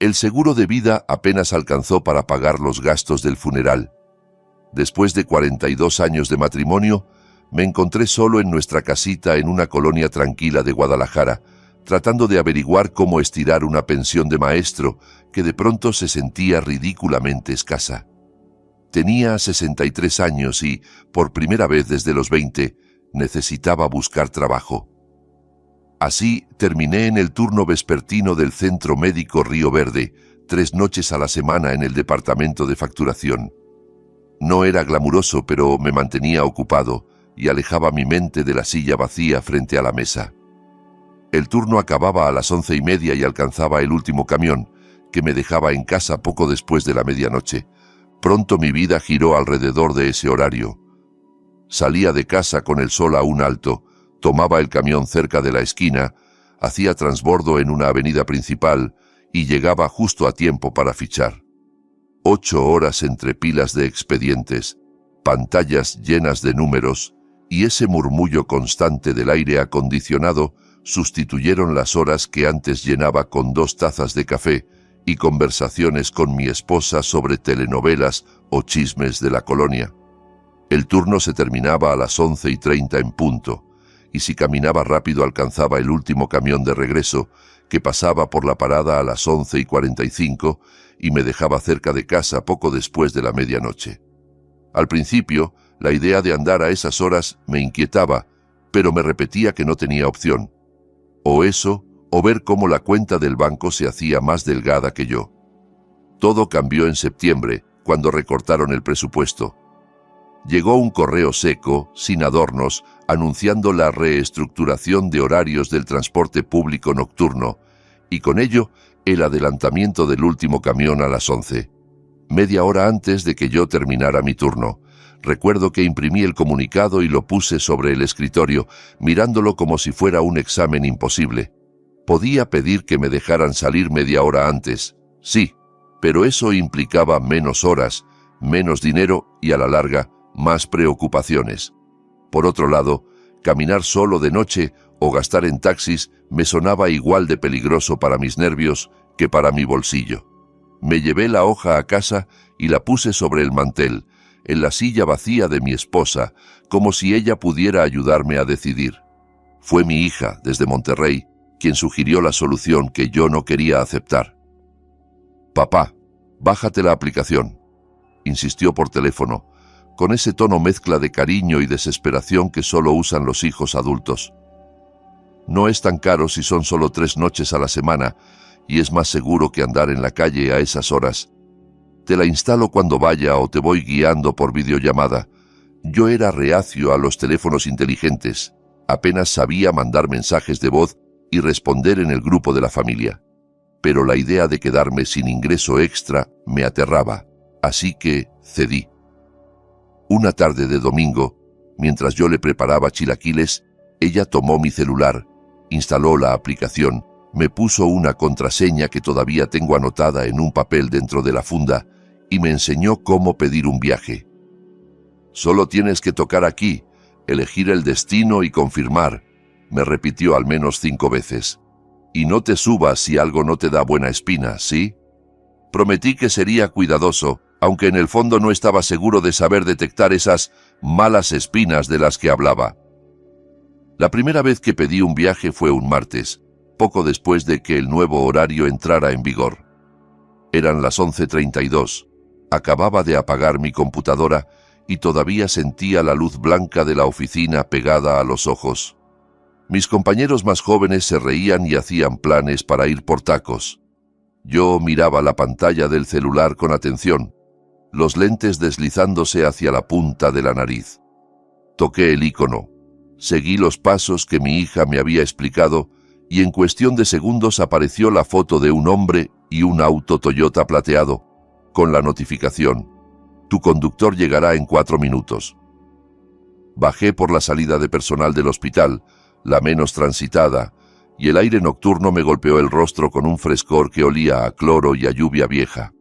El seguro de vida apenas alcanzó para pagar los gastos del funeral. Después de 42 años de matrimonio, me encontré solo en nuestra casita en una colonia tranquila de Guadalajara, tratando de averiguar cómo estirar una pensión de maestro que de pronto se sentía ridículamente escasa. Tenía 63 años y, por primera vez desde los 20, necesitaba buscar trabajo. Así terminé en el turno vespertino del Centro Médico Río Verde, 3 noches a la semana en el departamento de facturación. No era glamuroso, pero me mantenía ocupado y alejaba mi mente de la silla vacía frente a la mesa. El turno acababa a las 11:30 y alcanzaba el último camión, que me dejaba en casa poco después de la medianoche. Pronto mi vida giró alrededor de ese horario. Salía de casa con el sol aún alto, tomaba el camión cerca de la esquina, hacía transbordo en una avenida principal y llegaba justo a tiempo para fichar. 8 horas entre pilas de expedientes, pantallas llenas de números y ese murmullo constante del aire acondicionado sustituyeron las horas que antes llenaba con 2 tazas de café y conversaciones con mi esposa sobre telenovelas o chismes de la colonia. El turno se terminaba a las 11:30 en punto, y si caminaba rápido alcanzaba el último camión de regreso, que pasaba por la parada a las 11:45 y me dejaba cerca de casa poco después de la medianoche. Al principio, la idea de andar a esas horas me inquietaba, pero me repetía que no tenía opción. O eso, o ver cómo la cuenta del banco se hacía más delgada que yo. Todo cambió en septiembre, cuando recortaron el presupuesto. Llegó un correo seco, sin adornos, anunciando la reestructuración de horarios del transporte público nocturno, y con ello el adelantamiento del último camión a las 11. Media hora antes de que yo terminara mi turno. Recuerdo que imprimí el comunicado y lo puse sobre el escritorio, mirándolo como si fuera un examen imposible. Podía pedir que me dejaran salir media hora antes, sí, pero eso implicaba menos horas, menos dinero y a la larga, más preocupaciones. Por otro lado, caminar solo de noche o gastar en taxis me sonaba igual de peligroso para mis nervios que para mi bolsillo. Me llevé la hoja a casa y la puse sobre el mantel, en la silla vacía de mi esposa, como si ella pudiera ayudarme a decidir. Fue mi hija, desde Monterrey, quien sugirió la solución que yo no quería aceptar. «Papá, bájate la aplicación», insistió por teléfono, con ese tono mezcla de cariño y desesperación que solo usan los hijos adultos. «No es tan caro si son solo 3 noches a la semana y es más seguro que andar en la calle a esas horas. Te la instalo cuando vaya o te voy guiando por videollamada». Yo era reacio a los teléfonos inteligentes, apenas sabía mandar mensajes de voz y responder en el grupo de la familia. Pero la idea de quedarme sin ingreso extra me aterraba, así que cedí. Una tarde de domingo, mientras yo le preparaba chilaquiles, ella tomó mi celular, instaló la aplicación, me puso una contraseña que todavía tengo anotada en un papel dentro de la funda y me enseñó cómo pedir un viaje. «Solo tienes que tocar aquí, elegir el destino y confirmar», me repitió al menos 5 veces. «Y no te subas si algo no te da buena espina, ¿sí?» Prometí que sería cuidadoso, aunque en el fondo no estaba seguro de saber detectar esas malas espinas de las que hablaba. La primera vez que pedí un viaje fue un martes, poco después de que el nuevo horario entrara en vigor. Eran las 11:32. Acababa de apagar mi computadora y todavía sentía la luz blanca de la oficina pegada a los ojos. Mis compañeros más jóvenes se reían y hacían planes para ir por tacos. Yo miraba la pantalla del celular con atención, los lentes deslizándose hacia la punta de la nariz. Toqué el icono, seguí los pasos que mi hija me había explicado y en cuestión de segundos apareció la foto de un hombre y un auto Toyota plateado, con la notificación: «Tu conductor llegará en 4 minutos». Bajé por la salida de personal del hospital, la menos transitada, y el aire nocturno me golpeó el rostro con un frescor que olía a cloro y a lluvia vieja.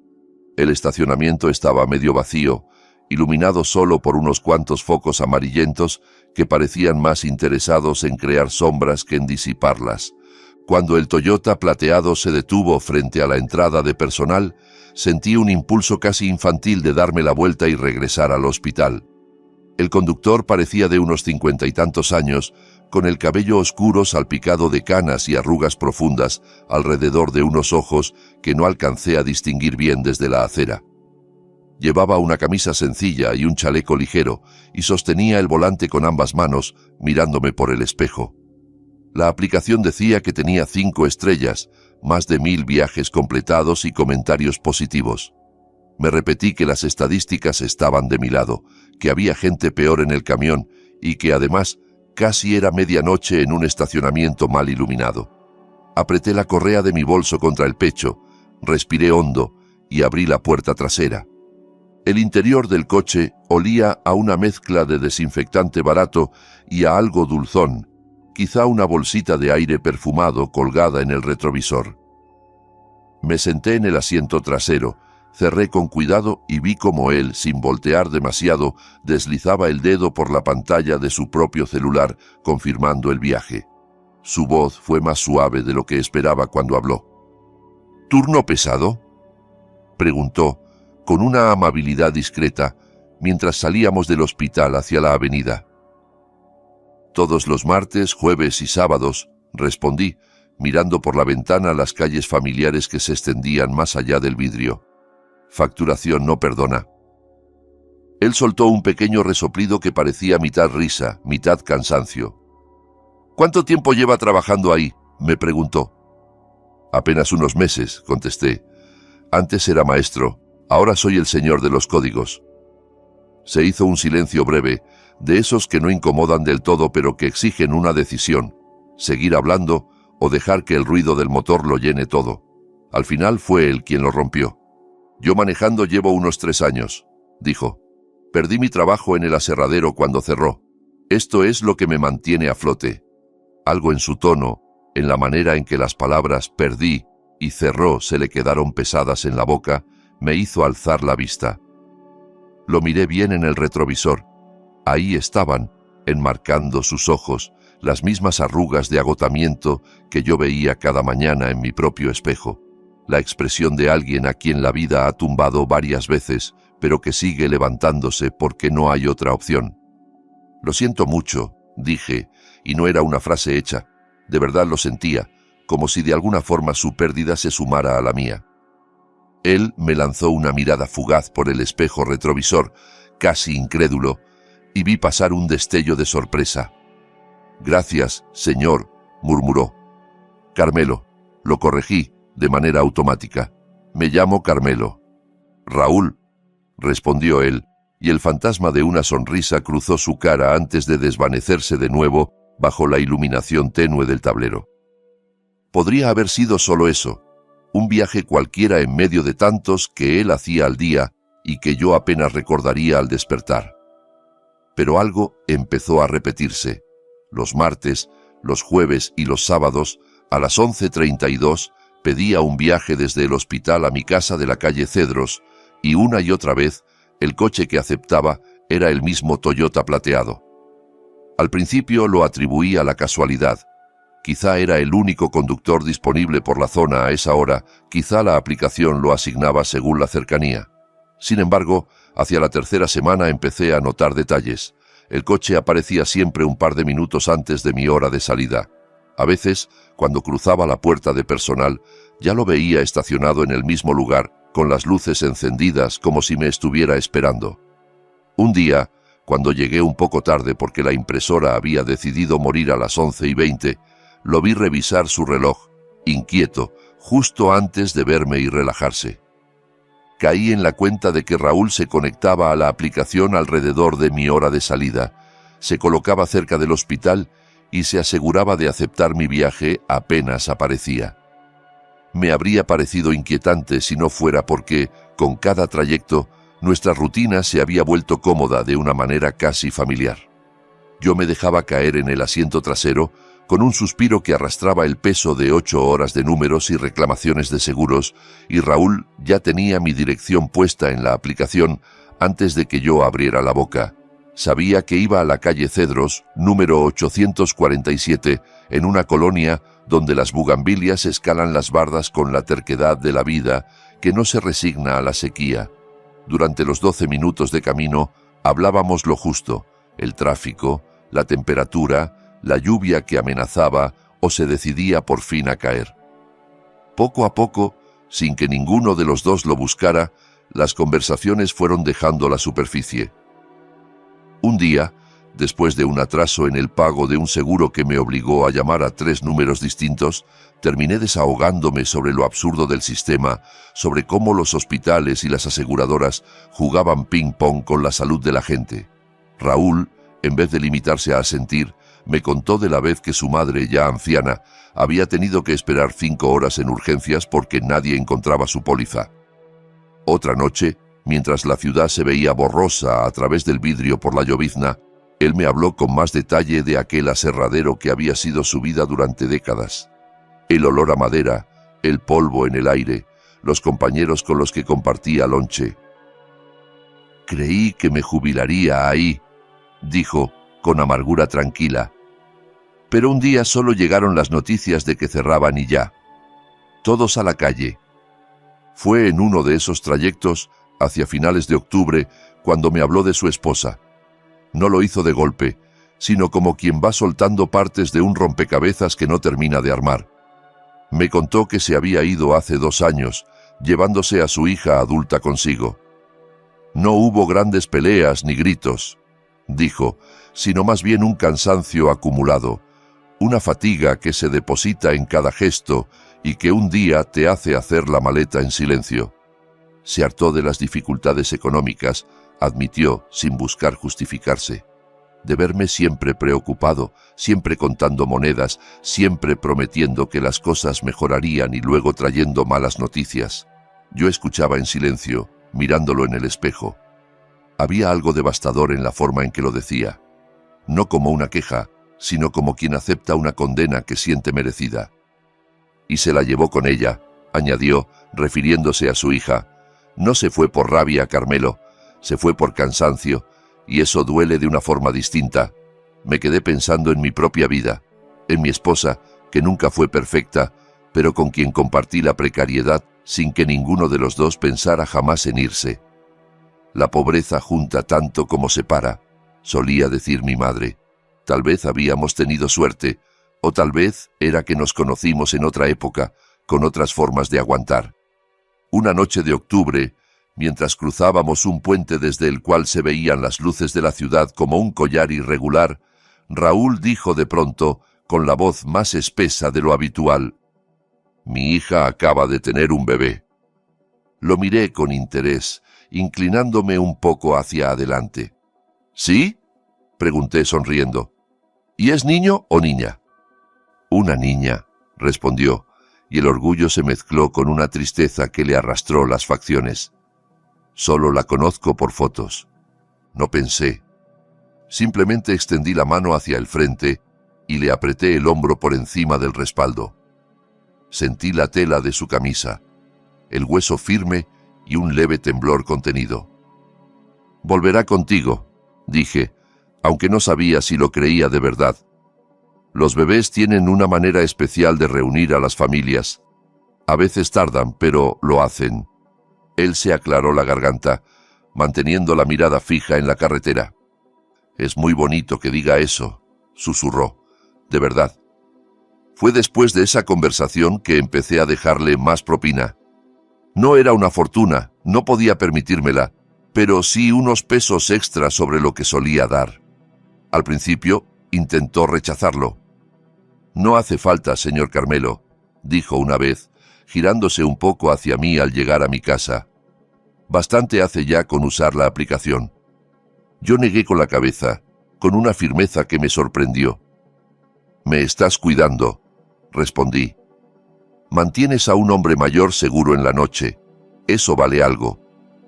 El estacionamiento estaba medio vacío, iluminado solo por unos cuantos focos amarillentos que parecían más interesados en crear sombras que en disiparlas. Cuando el Toyota plateado se detuvo frente a la entrada de personal, sentí un impulso casi infantil de darme la vuelta y regresar al hospital. El conductor parecía de unos 50 y tantos años, con el cabello oscuro salpicado de canas y arrugas profundas alrededor de unos ojos que no alcancé a distinguir bien desde la acera. Llevaba una camisa sencilla y un chaleco ligero y sostenía el volante con ambas manos, mirándome por el espejo. La aplicación decía que tenía 5 estrellas, más de 1000 viajes completados y comentarios positivos. Me repetí que las estadísticas estaban de mi lado, que había gente peor en el camión y que además casi era medianoche en un estacionamiento mal iluminado. Apreté la correa de mi bolso contra el pecho, respiré hondo y abrí la puerta trasera. El interior del coche olía a una mezcla de desinfectante barato y a algo dulzón, quizá una bolsita de aire perfumado colgada en el retrovisor. Me senté en el asiento trasero, cerré con cuidado y vi cómo él, sin voltear demasiado, deslizaba el dedo por la pantalla de su propio celular, confirmando el viaje. Su voz fue más suave de lo que esperaba cuando habló. ¿Turno pesado?, preguntó, con una amabilidad discreta, mientras salíamos del hospital hacia la avenida. Todos los martes, jueves y sábados, respondí, mirando por la ventana las calles familiares que se extendían más allá del vidrio. Facturación no perdona. Él soltó un pequeño resoplido que parecía mitad risa, mitad cansancio. ¿Cuánto tiempo lleva trabajando ahí?, me preguntó. Apenas unos meses, contesté. Antes era maestro, ahora soy el señor de los códigos. Se hizo un silencio breve, de esos que no incomodan del todo pero que exigen una decisión, seguir hablando o dejar que el ruido del motor lo llene todo. Al final fue él quien lo rompió. Yo manejando llevo unos 3 años, dijo. Perdí mi trabajo en el aserradero cuando cerró. Esto es lo que me mantiene a flote. Algo en su tono, en la manera en que las palabras perdí y cerró se le quedaron pesadas en la boca, me hizo alzar la vista. Lo miré bien en el retrovisor. Ahí estaban, enmarcando sus ojos, las mismas arrugas de agotamiento que yo veía cada mañana en mi propio espejo. La expresión de alguien a quien la vida ha tumbado varias veces, pero que sigue levantándose porque no hay otra opción. Lo siento mucho, dije, y no era una frase hecha. De verdad lo sentía, como si de alguna forma su pérdida se sumara a la mía. Él me lanzó una mirada fugaz por el espejo retrovisor, casi incrédulo, y vi pasar un destello de sorpresa. «Gracias, señor», murmuró. «Carmelo», lo corregí de manera automática. «Me llamo Carmelo». «Raúl», respondió él, y el fantasma de una sonrisa cruzó su cara antes de desvanecerse de nuevo bajo la iluminación tenue del tablero. Podría haber sido solo eso, un viaje cualquiera en medio de tantos que él hacía al día y que yo apenas recordaría al despertar. Pero algo empezó a repetirse. Los martes, los jueves y los sábados, a las 11:32, pedía un viaje desde el hospital a mi casa de la calle Cedros, y una y otra vez, el coche que aceptaba era el mismo Toyota plateado. Al principio lo atribuí a la casualidad. Quizá era el único conductor disponible por la zona a esa hora, quizá la aplicación lo asignaba según la cercanía. Sin embargo, hacia la tercera semana empecé a notar detalles. El coche aparecía siempre un par de minutos antes de mi hora de salida. A veces, cuando cruzaba la puerta de personal, ya lo veía estacionado en el mismo lugar, con las luces encendidas como si me estuviera esperando. Un día, cuando llegué un poco tarde porque la impresora había decidido morir a las 11:20, lo vi revisar su reloj, inquieto, justo antes de verme y relajarse. Caí en la cuenta de que Raúl se conectaba a la aplicación alrededor de mi hora de salida, se colocaba cerca del hospital y se aseguraba de aceptar mi viaje apenas aparecía. Me habría parecido inquietante si no fuera porque, con cada trayecto, nuestra rutina se había vuelto cómoda de una manera casi familiar. Yo me dejaba caer en el asiento trasero con un suspiro que arrastraba el peso de 8 horas de números y reclamaciones de seguros, y Raúl ya tenía mi dirección puesta en la aplicación antes de que yo abriera la boca. Sabía que iba a la calle Cedros, número 847, en una colonia donde las bugambilias escalan las bardas con la terquedad de la vida que no se resigna a la sequía. Durante los 12 minutos de camino hablábamos lo justo, el tráfico, la temperatura, la lluvia que amenazaba o se decidía por fin a caer. Poco a poco, sin que ninguno de los dos lo buscara, las conversaciones fueron dejando la superficie. Un día, después de un atraso en el pago de un seguro que me obligó a llamar a 3 números distintos, terminé desahogándome sobre lo absurdo del sistema, sobre cómo los hospitales y las aseguradoras jugaban ping-pong con la salud de la gente. Raúl, en vez de limitarse a asentir, me contó de la vez que su madre, ya anciana, había tenido que esperar 5 horas en urgencias porque nadie encontraba su póliza. Otra noche, mientras la ciudad se veía borrosa a través del vidrio por la llovizna, él me habló con más detalle de aquel aserradero que había sido su vida durante décadas. El olor a madera, el polvo en el aire, los compañeros con los que compartía lonche. «Creí que me jubilaría ahí», dijo, con amargura tranquila. Pero un día solo llegaron las noticias de que cerraban y ya. Todos a la calle. Fue en uno de esos trayectos, hacia finales de octubre, cuando me habló de su esposa. No lo hizo de golpe, sino como quien va soltando partes de un rompecabezas que no termina de armar. Me contó que se había ido hace 2 años, llevándose a su hija adulta consigo. No hubo grandes peleas ni gritos, dijo, sino más bien un cansancio acumulado, una fatiga que se deposita en cada gesto y que un día te hace hacer la maleta en silencio. Se hartó de las dificultades económicas, admitió, sin buscar justificarse, de verme siempre preocupado, siempre contando monedas, siempre prometiendo que las cosas mejorarían y luego trayendo malas noticias. Yo escuchaba en silencio, mirándolo en el espejo. Había algo devastador en la forma en que lo decía, no como una queja, sino como quien acepta una condena que siente merecida. Y se la llevó con ella, añadió, refiriéndose a su hija. No se fue por rabia, Carmelo, se fue por cansancio, y eso duele de una forma distinta. Me quedé pensando en mi propia vida, en mi esposa, que nunca fue perfecta, pero con quien compartí la precariedad sin que ninguno de los dos pensara jamás en irse. La pobreza junta tanto como separa, solía decir mi madre. Tal vez habíamos tenido suerte, o tal vez era que nos conocimos en otra época, con otras formas de aguantar. Una noche de octubre, mientras cruzábamos un puente desde el cual se veían las luces de la ciudad como un collar irregular, Raúl dijo de pronto, con la voz más espesa de lo habitual: «Mi hija acaba de tener un bebé». Lo miré con interés, inclinándome un poco hacia adelante. «¿Sí?», pregunté sonriendo. «¿Y es niño o niña?». «Una niña», respondió, y el orgullo se mezcló con una tristeza que le arrastró las facciones. «Solo la conozco por fotos». No pensé. Simplemente extendí la mano hacia el frente y le apreté el hombro por encima del respaldo. Sentí la tela de su camisa, el hueso firme y un leve temblor contenido. «Volverá contigo», dije, aunque no sabía si lo creía de verdad. Los bebés tienen una manera especial de reunir a las familias. A veces tardan, pero lo hacen. Él se aclaró la garganta, manteniendo la mirada fija en la carretera. «Es muy bonito que diga eso», susurró, «de verdad». Fue después de esa conversación que empecé a dejarle más propina. No era una fortuna, no podía permitírmela, pero sí unos pesos extra sobre lo que solía dar. Al principio intentó rechazarlo. «No hace falta, señor Carmelo», dijo una vez, girándose un poco hacia mí al llegar a mi casa. «Bastante hace ya con usar la aplicación». Yo negué con la cabeza, con una firmeza que me sorprendió. «Me estás cuidando», respondí. «Mantienes a un hombre mayor seguro en la noche. Eso vale algo.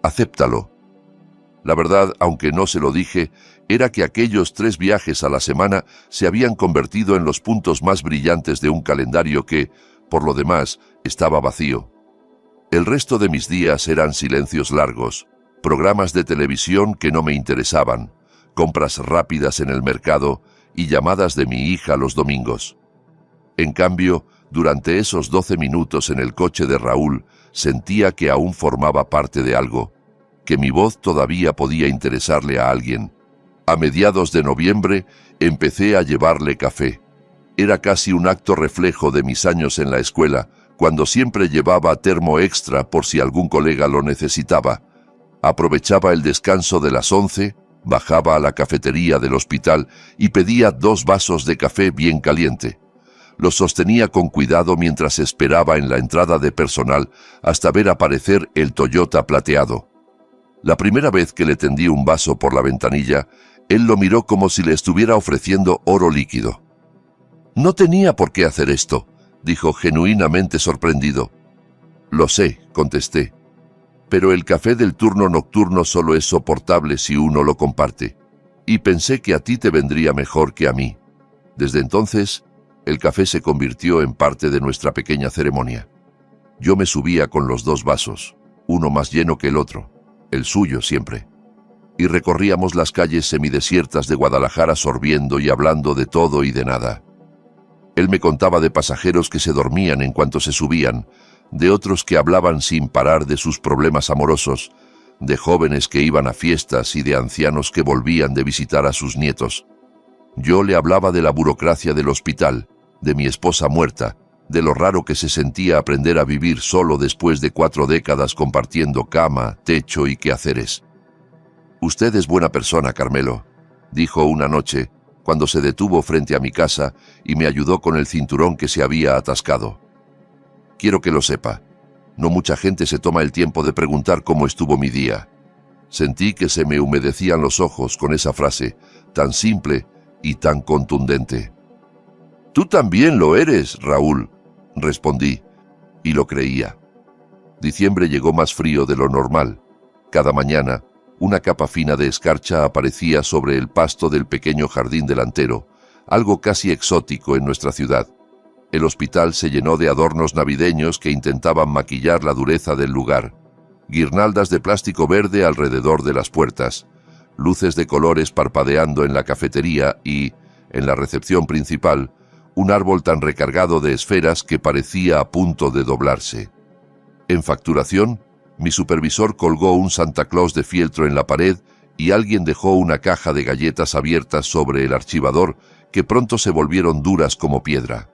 Acéptalo». La verdad, aunque no se lo dije, era que aquellos 3 viajes a la semana se habían convertido en los puntos más brillantes de un calendario que, por lo demás, estaba vacío. El resto de mis días eran silencios largos, programas de televisión que no me interesaban, compras rápidas en el mercado y llamadas de mi hija los domingos. En cambio, durante esos 12 minutos en el coche de Raúl, sentía que aún formaba parte de algo, que mi voz todavía podía interesarle a alguien. A mediados de noviembre empecé a llevarle café. Era casi un acto reflejo de mis años en la escuela, cuando siempre llevaba termo extra por si algún colega lo necesitaba. Aprovechaba el descanso de las 11, bajaba a la cafetería del hospital y pedía 2 vasos de café bien caliente. Los sostenía con cuidado mientras esperaba en la entrada de personal hasta ver aparecer el Toyota plateado. La primera vez que le tendí un vaso por la ventanilla, él lo miró como si le estuviera ofreciendo oro líquido. «No tenía por qué hacer esto», dijo genuinamente sorprendido. «Lo sé», contesté, «pero el café del turno nocturno solo es soportable si uno lo comparte, y pensé que a ti te vendría mejor que a mí». Desde entonces, el café se convirtió en parte de nuestra pequeña ceremonia. Yo me subía con los 2 vasos, uno más lleno que el otro, el suyo siempre, y recorríamos las calles semidesiertas de Guadalajara sorbiendo y hablando de todo y de nada. Él me contaba de pasajeros que se dormían en cuanto se subían, de otros que hablaban sin parar de sus problemas amorosos, de jóvenes que iban a fiestas y de ancianos que volvían de visitar a sus nietos. Yo le hablaba de la burocracia del hospital, de mi esposa muerta, de lo raro que se sentía aprender a vivir solo después de 4 décadas compartiendo cama, techo y quehaceres. «Usted es buena persona, Carmelo», dijo una noche, cuando se detuvo frente a mi casa y me ayudó con el cinturón que se había atascado. «Quiero que lo sepa. No mucha gente se toma el tiempo de preguntar cómo estuvo mi día». Sentí que se me humedecían los ojos con esa frase, tan simple y tan contundente. «Tú también lo eres, Raúl», respondí, y lo creía. Diciembre llegó más frío de lo normal. Cada mañana, una capa fina de escarcha aparecía sobre el pasto del pequeño jardín delantero, algo casi exótico en nuestra ciudad. El hospital se llenó de adornos navideños que intentaban maquillar la dureza del lugar. Guirnaldas de plástico verde alrededor de las puertas, luces de colores parpadeando en la cafetería y, en la recepción principal, un árbol tan recargado de esferas que parecía a punto de doblarse. En facturación, mi supervisor colgó un Santa Claus de fieltro en la pared y alguien dejó una caja de galletas abiertas sobre el archivador que pronto se volvieron duras como piedra.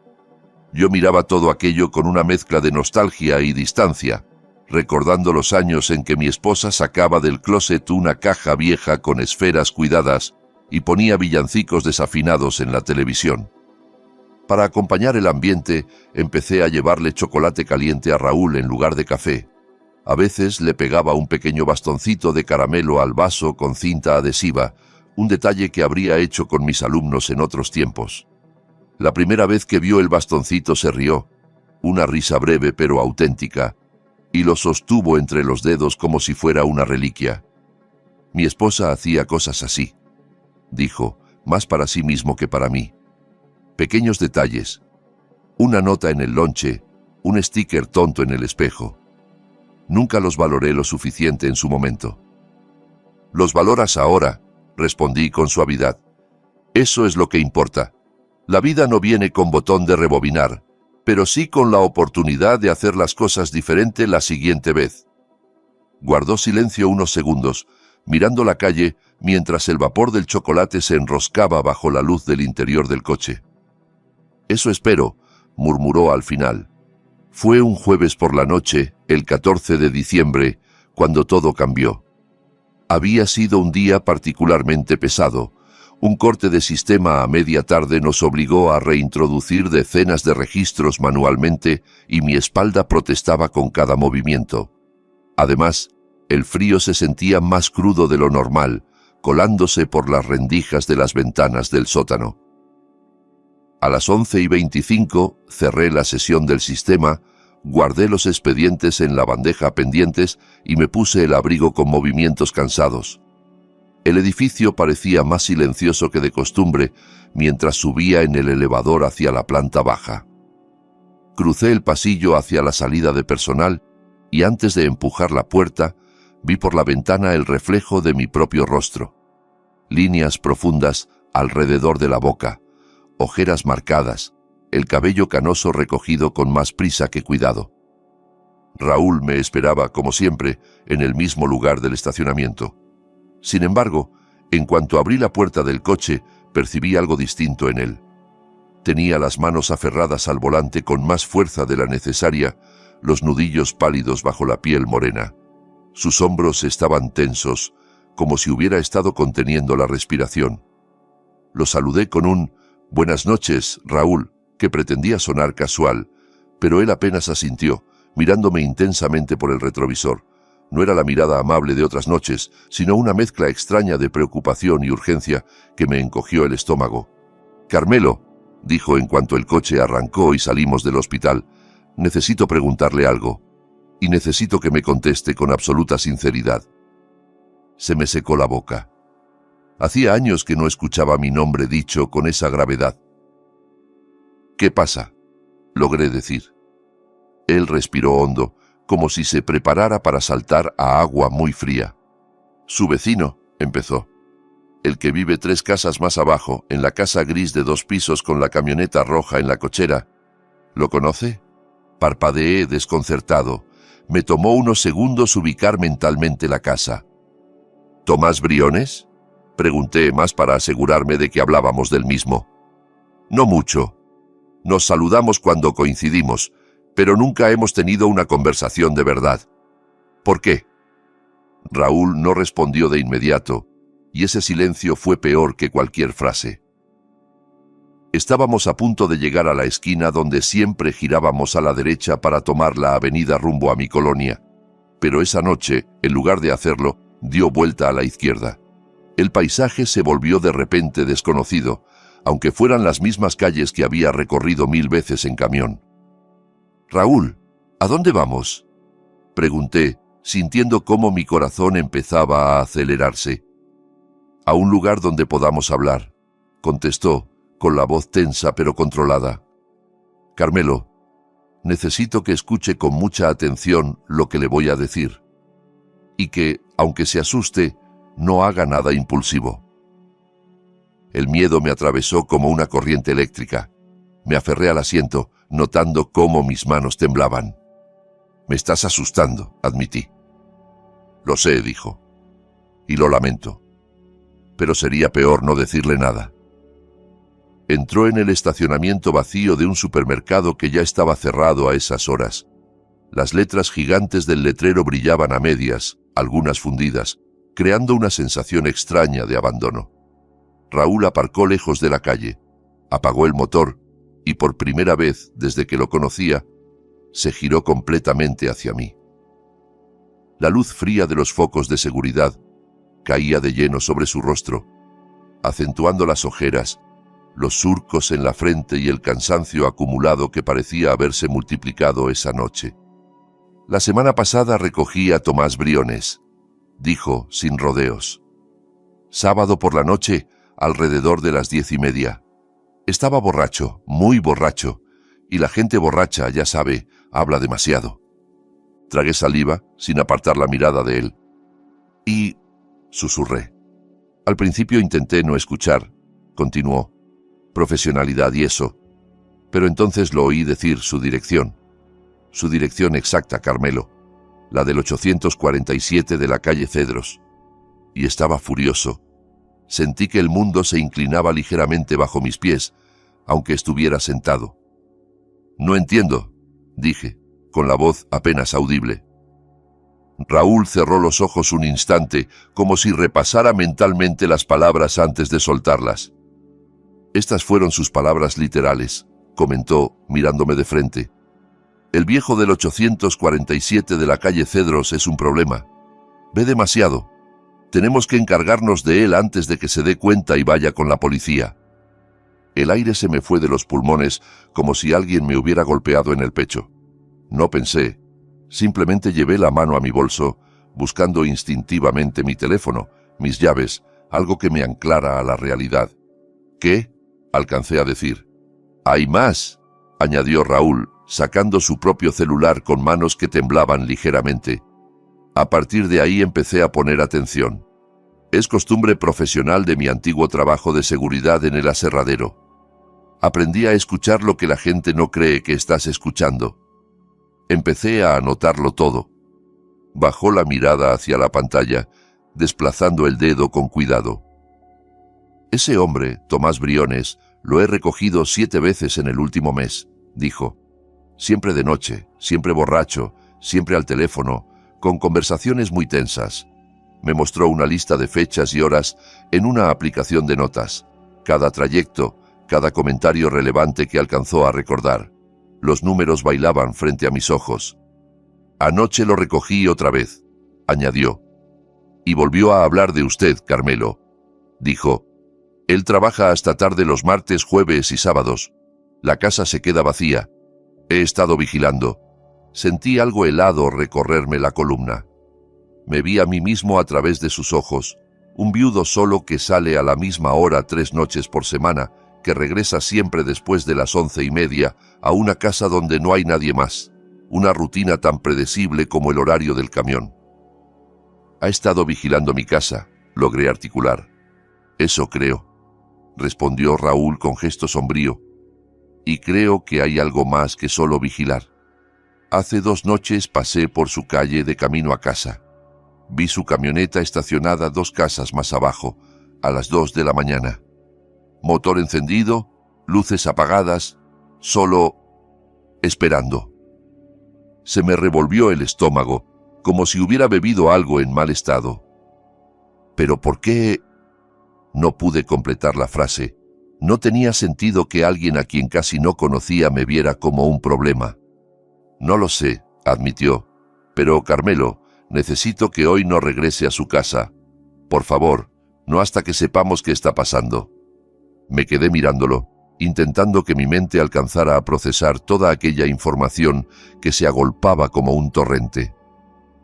Yo miraba todo aquello con una mezcla de nostalgia y distancia, recordando los años en que mi esposa sacaba del closet una caja vieja con esferas cuidadas y ponía villancicos desafinados en la televisión. Para acompañar el ambiente, empecé a llevarle chocolate caliente a Raúl en lugar de café. A veces le pegaba un pequeño bastoncito de caramelo al vaso con cinta adhesiva, un detalle que habría hecho con mis alumnos en otros tiempos. La primera vez que vio el bastoncito se rió, una risa breve pero auténtica, y lo sostuvo entre los dedos como si fuera una reliquia. Mi esposa hacía cosas así, dijo, más para sí mismo que para mí. Pequeños detalles, una nota en el lonche, un sticker tonto en el espejo. Nunca los valoré lo suficiente en su momento. «Los valoras ahora», respondí con suavidad. «Eso es lo que importa. La vida no viene con botón de rebobinar, pero sí con la oportunidad de hacer las cosas diferente la siguiente vez». Guardó silencio unos segundos, mirando la calle mientras el vapor del chocolate se enroscaba bajo la luz del interior del coche. «Eso espero», murmuró al final. Fue un jueves por la noche, el 14 de diciembre, cuando todo cambió. Había sido un día particularmente pesado. Un corte de sistema a media tarde nos obligó a reintroducir decenas de registros manualmente y mi espalda protestaba con cada movimiento. Además, el frío se sentía más crudo de lo normal, colándose por las rendijas de las ventanas del sótano. A las 11:25 cerré la sesión del sistema, guardé los expedientes en la bandeja pendientes y me puse el abrigo con movimientos cansados. El edificio parecía más silencioso que de costumbre mientras subía en el elevador hacia la planta baja. Crucé el pasillo hacia la salida de personal y antes de empujar la puerta, vi por la ventana el reflejo de mi propio rostro. Líneas profundas alrededor de la boca, ojeras marcadas, el cabello canoso recogido con más prisa que cuidado. Raúl me esperaba, como siempre, en el mismo lugar del estacionamiento. Sin embargo, en cuanto abrí la puerta del coche, percibí algo distinto en él. Tenía las manos aferradas al volante con más fuerza de la necesaria, los nudillos pálidos bajo la piel morena. Sus hombros estaban tensos, como si hubiera estado conteniendo la respiración. Lo saludé con un «Buenas noches, Raúl», que pretendía sonar casual, pero él apenas asintió, mirándome intensamente por el retrovisor. No era la mirada amable de otras noches, sino una mezcla extraña de preocupación y urgencia que me encogió el estómago. «Carmelo», dijo en cuanto el coche arrancó y salimos del hospital, «necesito preguntarle algo, y necesito que me conteste con absoluta sinceridad». Se me secó la boca. Hacía años que no escuchaba mi nombre dicho con esa gravedad. «¿Qué pasa?», logré decir. Él respiró hondo, como si se preparara para saltar a agua muy fría. «Su vecino», empezó. «El que vive 3 casas más abajo, en la casa gris de 2 pisos con la camioneta roja en la cochera. ¿Lo conoce?». Parpadeé desconcertado. Me tomó unos segundos ubicar mentalmente la casa. «¿Tomás Briones?», pregunté, más para asegurarme de que hablábamos del mismo. «No mucho. Nos saludamos cuando coincidimos, pero nunca hemos tenido una conversación de verdad». «¿Por qué?». Raúl no respondió de inmediato, y ese silencio fue peor que cualquier frase. Estábamos a punto de llegar a la esquina donde siempre girábamos a la derecha para tomar la avenida rumbo a mi colonia, pero esa noche, en lugar de hacerlo, dio vuelta a la izquierda. El paisaje se volvió de repente desconocido, aunque fueran las mismas calles que había recorrido 1000 veces en camión. «Raúl, ¿a dónde vamos?», pregunté, sintiendo cómo mi corazón empezaba a acelerarse. «A un lugar donde podamos hablar», contestó, con la voz tensa pero controlada. «Carmelo, necesito que escuche con mucha atención lo que le voy a decir, y que, aunque se asuste, no haga nada impulsivo». El miedo me atravesó como una corriente eléctrica. Me aferré al asiento, notando cómo mis manos temblaban. «Me estás asustando», admití. «Lo sé», dijo, «y lo lamento. Pero sería peor no decirle nada». Entró en el estacionamiento vacío de un supermercado que ya estaba cerrado a esas horas. Las letras gigantes del letrero brillaban a medias, algunas fundidas, creando una sensación extraña de abandono. Raúl aparcó lejos de la calle, apagó el motor y por primera vez desde que lo conocía, se giró completamente hacia mí. La luz fría de los focos de seguridad caía de lleno sobre su rostro, acentuando las ojeras, los surcos en la frente y el cansancio acumulado que parecía haberse multiplicado esa noche. «La semana pasada recogí a Tomás Briones», dijo sin rodeos. «Sábado por la noche, alrededor de las 10:30. Estaba borracho, muy borracho, y la gente borracha, ya sabe, habla demasiado». Tragué saliva sin apartar la mirada de él. «Y...», susurré. «Al principio intenté no escuchar», continuó. «Profesionalidad y eso. Pero entonces lo oí decir su dirección. Su dirección exacta, Carmelo. La del 847 de la calle Cedros. Y estaba furioso. Sentí que el mundo se inclinaba ligeramente bajo mis pies, aunque estuviera sentado. «No entiendo», dije, con la voz apenas audible. Raúl cerró los ojos un instante, como si repasara mentalmente las palabras antes de soltarlas. «Estas fueron sus palabras literales», comentó, mirándome de frente. «El viejo del 847 de la calle Cedros es un problema. Ve demasiado. Tenemos que encargarnos de él antes de que se dé cuenta y vaya con la policía». El aire se me fue de los pulmones como si alguien me hubiera golpeado en el pecho. No pensé. Simplemente llevé la mano a mi bolso, buscando instintivamente mi teléfono, mis llaves, algo que me anclara a la realidad. «¿Qué?», alcancé a decir. «Hay más», añadió Raúl, sacando su propio celular con manos que temblaban ligeramente. A partir de ahí empecé a poner atención. Es costumbre profesional de mi antiguo trabajo de seguridad en el aserradero. Aprendí a escuchar lo que la gente no cree que estás escuchando. Empecé a anotarlo todo. Bajó la mirada hacia la pantalla, desplazando el dedo con cuidado. Ese hombre, Tomás Briones, lo he recogido 7 veces en el último mes, dijo. Siempre de noche, siempre borracho, siempre al teléfono, con conversaciones muy tensas. Me mostró una lista de fechas y horas en una aplicación de notas. Cada trayecto, cada comentario relevante que alcanzó a recordar. Los números bailaban frente a mis ojos. Anoche lo recogí otra vez, añadió. Y volvió a hablar de usted, Carmelo. Dijo, él trabaja hasta tarde los martes, jueves y sábados. La casa se queda vacía. He estado vigilando. Sentí algo helado recorrerme la columna. Me vi a mí mismo a través de sus ojos, un viudo solo que sale a la misma hora 3 noches por semana, que regresa siempre después de las 11:30 a una casa donde no hay nadie más, una rutina tan predecible como el horario del camión. Ha estado vigilando mi casa, logré articular. Eso creo, respondió Raúl con gesto sombrío, y creo que hay algo más que solo vigilar. Hace 2 noches pasé por su calle de camino a casa. Vi su camioneta estacionada 2 casas más abajo, a las 2 de la mañana. Motor encendido, luces apagadas, solo esperando. Se me revolvió el estómago, como si hubiera bebido algo en mal estado. ¿Pero por qué? No pude completar la frase. No tenía sentido que alguien a quien casi no conocía me viera como un problema. No lo sé, admitió, pero Carmelo, necesito que hoy no regrese a su casa. Por favor, no hasta que sepamos qué está pasando. Me quedé mirándolo, intentando que mi mente alcanzara a procesar toda aquella información que se agolpaba como un torrente.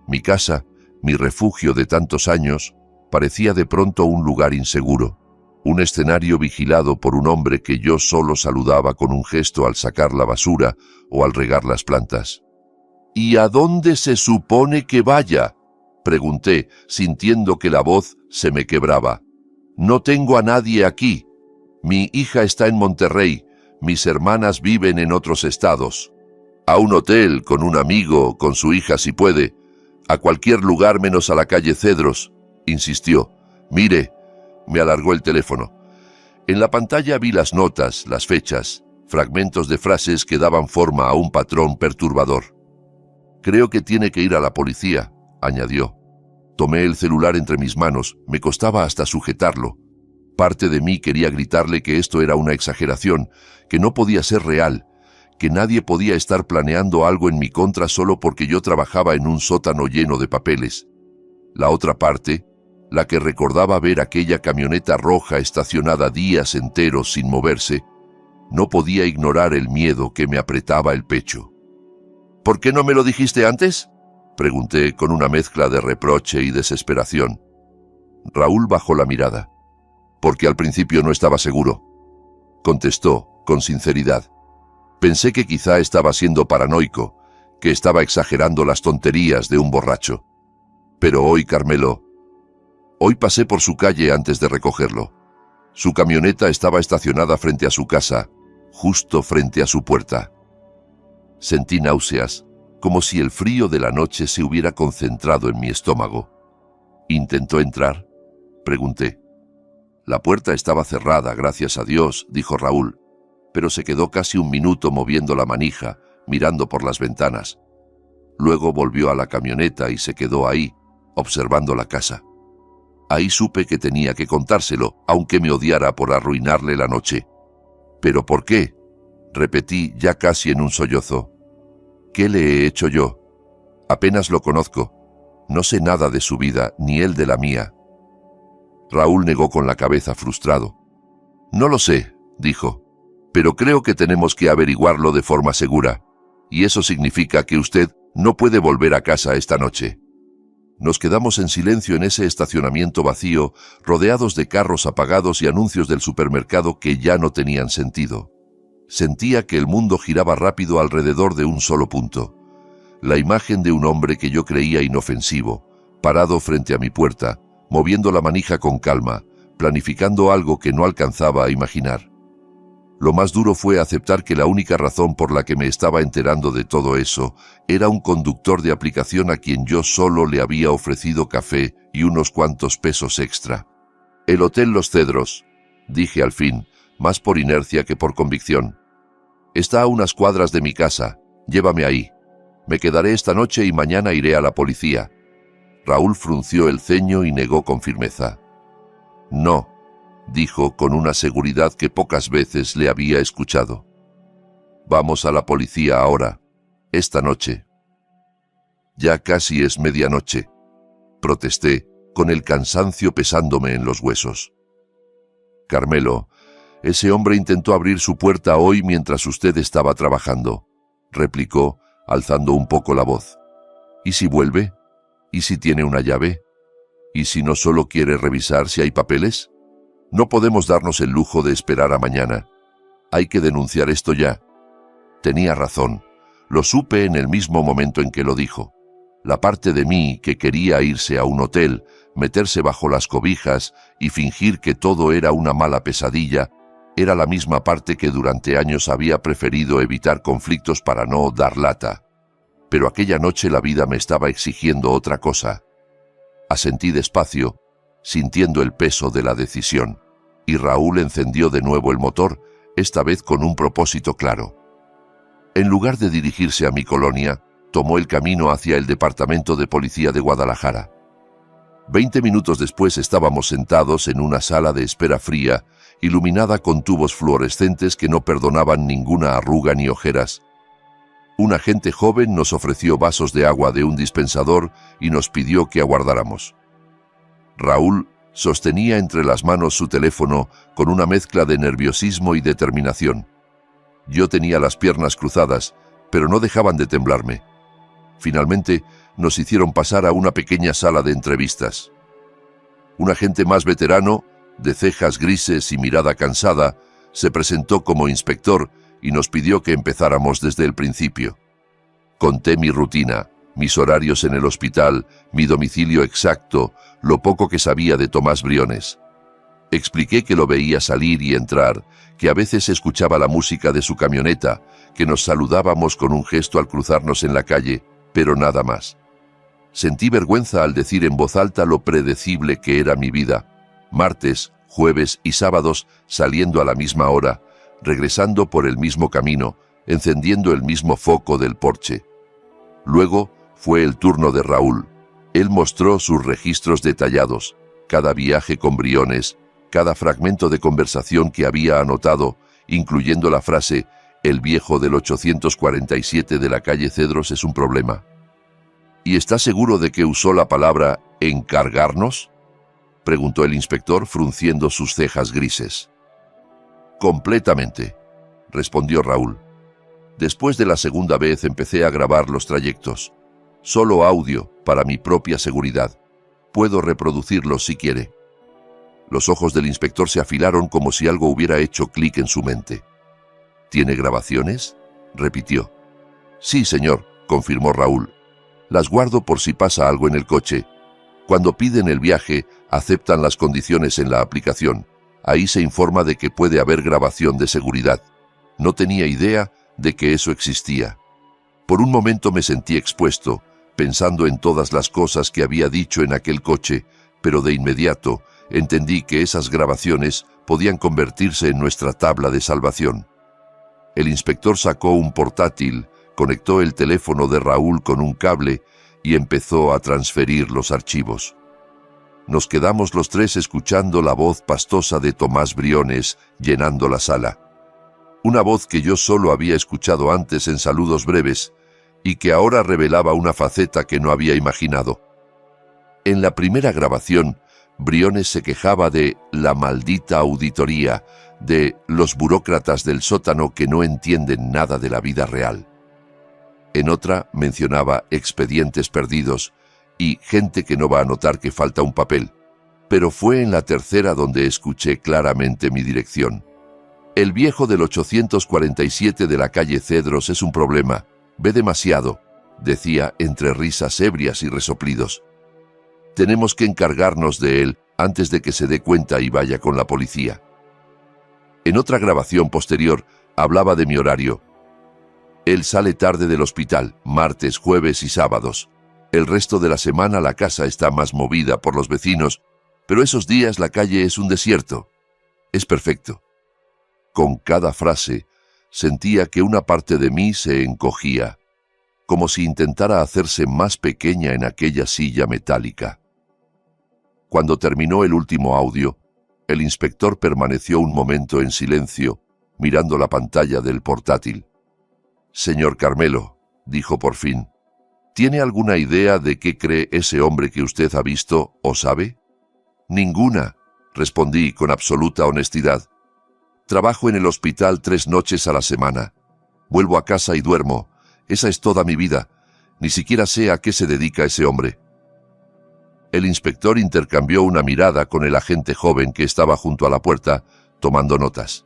Mi casa, mi refugio de tantos años, parecía de pronto un lugar inseguro, un escenario vigilado por un hombre que yo solo saludaba con un gesto al sacar la basura o al regar las plantas. ¿Y a dónde se supone que vaya?, pregunté, sintiendo que la voz se me quebraba. No tengo a nadie aquí. Mi hija está en Monterrey, mis hermanas viven en otros estados. A un hotel, con un amigo, con su hija si puede. A cualquier lugar menos a la calle Cedros, insistió. Mire, me alargó el teléfono. En la pantalla vi las notas, las fechas, fragmentos de frases que daban forma a un patrón perturbador. Creo que tiene que ir a la policía, añadió. Tomé el celular entre mis manos, me costaba hasta sujetarlo. Parte de mí quería gritarle que esto era una exageración, que no podía ser real, que nadie podía estar planeando algo en mi contra solo porque yo trabajaba en un sótano lleno de papeles. La otra parte, la que recordaba ver aquella camioneta roja estacionada días enteros sin moverse, no podía ignorar el miedo que me apretaba el pecho. ¿Por qué no me lo dijiste antes?, pregunté con una mezcla de reproche y desesperación. Raúl bajó la mirada. Porque al principio no estaba seguro, contestó con sinceridad. Pensé que quizá estaba siendo paranoico, que estaba exagerando las tonterías de un borracho. Pero hoy, Carmelo, hoy pasé por su calle antes de recogerlo. Su camioneta estaba estacionada frente a su casa, justo frente a su puerta. Sentí náuseas, como si el frío de la noche se hubiera concentrado en mi estómago. ¿Intentó entrar?, pregunté. La puerta estaba cerrada, gracias a Dios, dijo Raúl, pero se quedó casi 1 minuto moviendo la manija, mirando por las ventanas. Luego volvió a la camioneta y se quedó ahí, observando la casa. Ahí supe que tenía que contárselo, aunque me odiara por arruinarle la noche. ¿Pero por qué?, repetí ya casi en un sollozo. ¿Qué le he hecho yo? Apenas lo conozco. No sé nada de su vida, ni él de la mía. Raúl negó con la cabeza frustrado. No lo sé, dijo, pero creo que tenemos que averiguarlo de forma segura, y eso significa que usted no puede volver a casa esta noche. Nos quedamos en silencio en ese estacionamiento vacío, rodeados de carros apagados y anuncios del supermercado que ya no tenían sentido. Sentía que el mundo giraba rápido alrededor de un solo punto. La imagen de un hombre que yo creía inofensivo, parado frente a mi puerta, moviendo la manija con calma, planificando algo que no alcanzaba a imaginar. Lo más duro fue aceptar que la única razón por la que me estaba enterando de todo eso era un conductor de aplicación a quien yo solo le había ofrecido café y unos cuantos pesos extra. «El Hotel Los Cedros», dije al fin, más por inercia que por convicción. «Está a unas cuadras de mi casa. Llévame ahí. Me quedaré esta noche y mañana iré a la policía». Raúl frunció el ceño y negó con firmeza. «No», dijo con una seguridad que pocas veces le había escuchado. «Vamos a la policía ahora, esta noche». «Ya casi es medianoche», protesté, con el cansancio pesándome en los huesos. «Carmelo, ese hombre intentó abrir su puerta hoy mientras usted estaba trabajando», replicó, alzando un poco la voz. «¿Y si vuelve? ¿Y si tiene una llave? ¿Y si no solo quiere revisar si hay papeles? No podemos darnos el lujo de esperar a mañana. Hay que denunciar esto ya». Tenía razón. Lo supe en el mismo momento en que lo dijo. La parte de mí que quería irse a un hotel, meterse bajo las cobijas y fingir que todo era una mala pesadilla, era la misma parte que durante años había preferido evitar conflictos para no dar lata. Pero aquella noche la vida me estaba exigiendo otra cosa. Asentí despacio, sintiendo el peso de la decisión, y Raúl encendió de nuevo el motor, esta vez con un propósito claro. En lugar de dirigirse a mi colonia, tomó el camino hacia el Departamento de Policía de Guadalajara. 20 minutos después estábamos sentados en una sala de espera fría, iluminada con tubos fluorescentes que no perdonaban ninguna arruga ni ojeras. Un agente joven nos ofreció vasos de agua de un dispensador y nos pidió que aguardáramos. Raúl sostenía entre las manos su teléfono con una mezcla de nerviosismo y determinación. Yo tenía las piernas cruzadas, pero no dejaban de temblarme. Finalmente, nos hicieron pasar a una pequeña sala de entrevistas. Un agente más veterano, de cejas grises y mirada cansada, se presentó como inspector y nos pidió que empezáramos desde el principio. Conté mi rutina, mis horarios en el hospital, mi domicilio exacto, lo poco que sabía de Tomás Briones. Expliqué que lo veía salir y entrar, que a veces escuchaba la música de su camioneta, que nos saludábamos con un gesto al cruzarnos en la calle, pero nada más. Sentí vergüenza al decir en voz alta lo predecible que era mi vida. Martes, jueves y sábados saliendo a la misma hora, regresando por el mismo camino, encendiendo el mismo foco del porche. Luego fue el turno de Raúl. Él mostró sus registros detallados, cada viaje con Briones, cada fragmento de conversación que había anotado, incluyendo la frase «El viejo del 847 de la calle Cedros es un problema». «¿Y está seguro de que usó la palabra encargarnos?», preguntó el inspector frunciendo sus cejas grises. «Completamente», respondió Raúl. Después de la segunda vez empecé a grabar los trayectos. Solo audio, para mi propia seguridad. Puedo reproducirlos si quiere. Los ojos del inspector se afilaron como si algo hubiera hecho clic en su mente. «¿Tiene grabaciones?», repitió. «Sí, señor», confirmó Raúl. «Las guardo por si pasa algo en el coche. Cuando piden el viaje, aceptan las condiciones en la aplicación. Ahí se informa de que puede haber grabación de seguridad. No tenía idea de que eso existía. Por un momento me sentí expuesto, pensando en todas las cosas que había dicho en aquel coche, pero de inmediato entendí que esas grabaciones podían convertirse en nuestra tabla de salvación. El inspector sacó un portátil, conectó el teléfono de Raúl con un cable y empezó a transferir los archivos. Nos quedamos los tres escuchando la voz pastosa de Tomás Briones llenando la sala. Una voz que yo solo había escuchado antes en saludos breves y que ahora revelaba una faceta que no había imaginado. En la primera grabación, Briones se quejaba de la maldita auditoría, de los burócratas del sótano que no entienden nada de la vida real. En otra mencionaba expedientes perdidos y gente que no va a notar que falta un papel. Pero fue en la tercera donde escuché claramente mi dirección. «El viejo del 847 de la calle Cedros es un problema. Ve demasiado», decía entre risas ebrias y resoplidos. «Tenemos que encargarnos de él antes de que se dé cuenta y vaya con la policía». En otra grabación posterior, hablaba de mi horario. Él sale tarde del hospital, martes, jueves y sábados. El resto de la semana la casa está más movida por los vecinos, pero esos días la calle es un desierto. Es perfecto. Con cada frase, sentía que una parte de mí se encogía, como si intentara hacerse más pequeña en aquella silla metálica. Cuando terminó el último audio, el inspector permaneció un momento en silencio, mirando la pantalla del portátil. «Señor Carmelo», dijo por fin, «¿tiene alguna idea de qué cree ese hombre que usted ha visto o sabe?» «Ninguna», respondí con absoluta honestidad. «Trabajo en el hospital 3 noches a la semana. Vuelvo a casa y duermo. Esa es toda mi vida. Ni siquiera sé a qué se dedica ese hombre». El inspector intercambió una mirada con el agente joven que estaba junto a la puerta, tomando notas.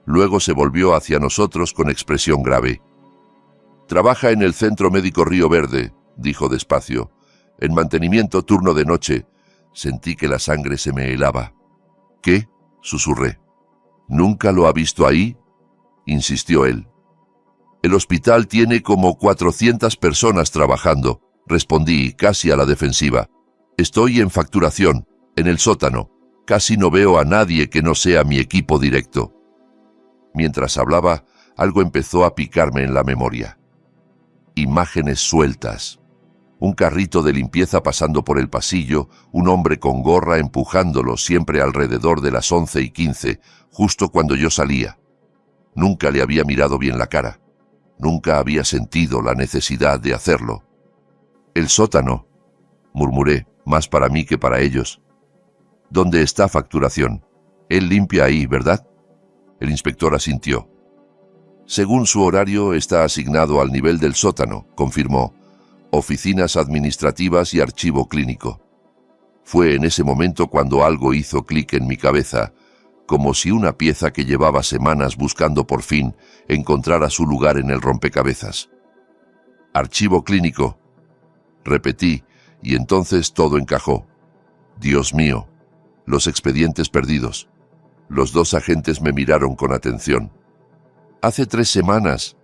Luego se volvió hacia nosotros con expresión grave. «Trabaja en el Centro Médico Río Verde», dijo despacio. «En mantenimiento turno de noche». Sentí que la sangre se me helaba. «¿Qué?», susurré. «¿Nunca lo ha visto ahí?», insistió él. «El hospital tiene como 400 personas trabajando», respondí casi a la defensiva. «Estoy en facturación, en el sótano. Casi no veo a nadie que no sea mi equipo directo». Mientras hablaba, algo empezó a picarme en la memoria. Imágenes sueltas. Un carrito de limpieza pasando por el pasillo, un hombre con gorra empujándolo siempre alrededor de las 11:15, justo cuando yo salía. Nunca le había mirado bien la cara. Nunca había sentido la necesidad de hacerlo. «El sótano», murmuré, más para mí que para ellos. «¿Dónde está facturación? Él limpia ahí, ¿verdad?». El inspector asintió. «Según su horario, está asignado al nivel del sótano», confirmó. «Oficinas administrativas y archivo clínico». Fue en ese momento cuando algo hizo clic en mi cabeza, como si una pieza que llevaba semanas buscando por fin encontrara su lugar en el rompecabezas. «Archivo clínico», repetí, y entonces todo encajó. Dios mío, los expedientes perdidos. Los 2 agentes me miraron con atención. «Hace 3 semanas»,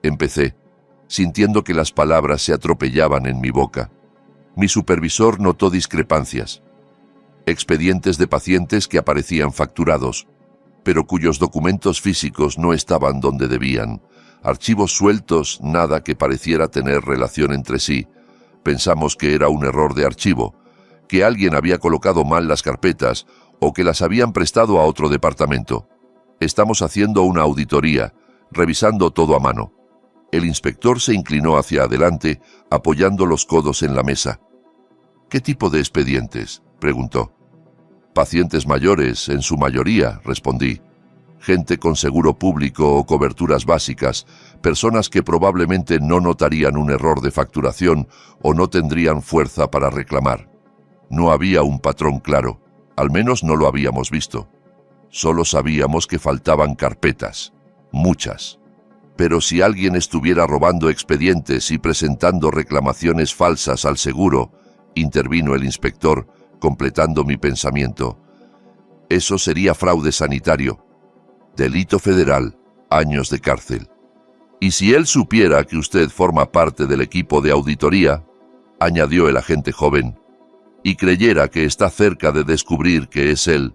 empecé, sintiendo que las palabras se atropellaban en mi boca. Mi supervisor notó discrepancias. Expedientes de pacientes que aparecían facturados, pero cuyos documentos físicos no estaban donde debían. Archivos sueltos, nada que pareciera tener relación entre sí. Pensamos que era un error de archivo, que alguien había colocado mal las carpetas o que las habían prestado a otro departamento. Estamos haciendo una auditoría, revisando todo a mano. El inspector se inclinó hacia adelante, apoyando los codos en la mesa. «¿Qué tipo de expedientes?», preguntó. «Pacientes mayores, en su mayoría», respondí. «Gente con seguro público o coberturas básicas, personas que probablemente no notarían un error de facturación o no tendrían fuerza para reclamar». No había un patrón claro, al menos no lo habíamos visto. Solo sabíamos que faltaban carpetas, muchas. Pero si alguien estuviera robando expedientes y presentando reclamaciones falsas al seguro, intervino el inspector, completando mi pensamiento. Eso sería fraude sanitario. Delito federal, años de cárcel. Y si él supiera que usted forma parte del equipo de auditoría, añadió el agente joven, y creyera que está cerca de descubrir que es él.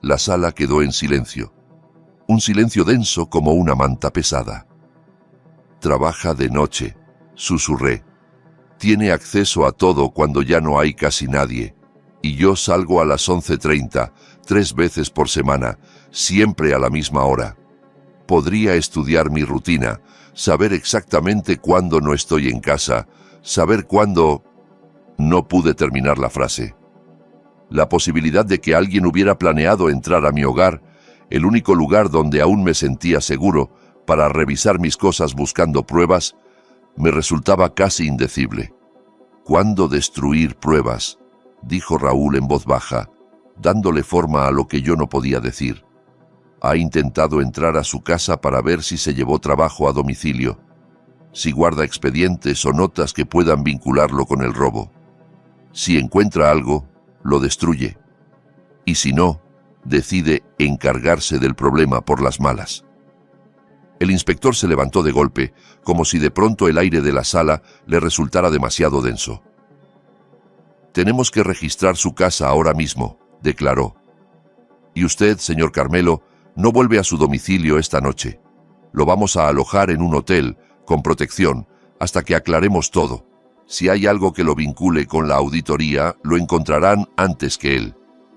La sala quedó en silencio. Un silencio denso como una manta pesada. «Trabaja de noche», susurré. «Tiene acceso a todo cuando ya no hay casi nadie. Y yo salgo a las 11:30, 3 veces por semana, siempre a la misma hora. Podría estudiar mi rutina, saber exactamente cuándo no estoy en casa, saber cuándo...». No pude terminar la frase. La posibilidad de que alguien hubiera planeado entrar a mi hogar, el único lugar donde aún me sentía seguro, para revisar mis cosas buscando pruebas, me resultaba casi indecible. «¿Cuándo destruir pruebas?», dijo Raúl en voz baja, dándole forma a lo que yo no podía decir. «Ha intentado entrar a su casa para ver si se llevó trabajo a domicilio, si guarda expedientes o notas que puedan vincularlo con el robo. Si encuentra algo, lo destruye. Y si no, decide encargarse del problema por las malas. El inspector se levantó de golpe, como si de pronto el aire de la sala le resultara demasiado denso. «Tenemos que registrar su casa ahora mismo», declaró. «Y usted, señor Carmelo, no vuelve a su domicilio esta noche. Lo vamos a alojar en un hotel, con protección, hasta que aclaremos todo. Si hay algo que lo vincule con la auditoría, lo encontrarán antes que él».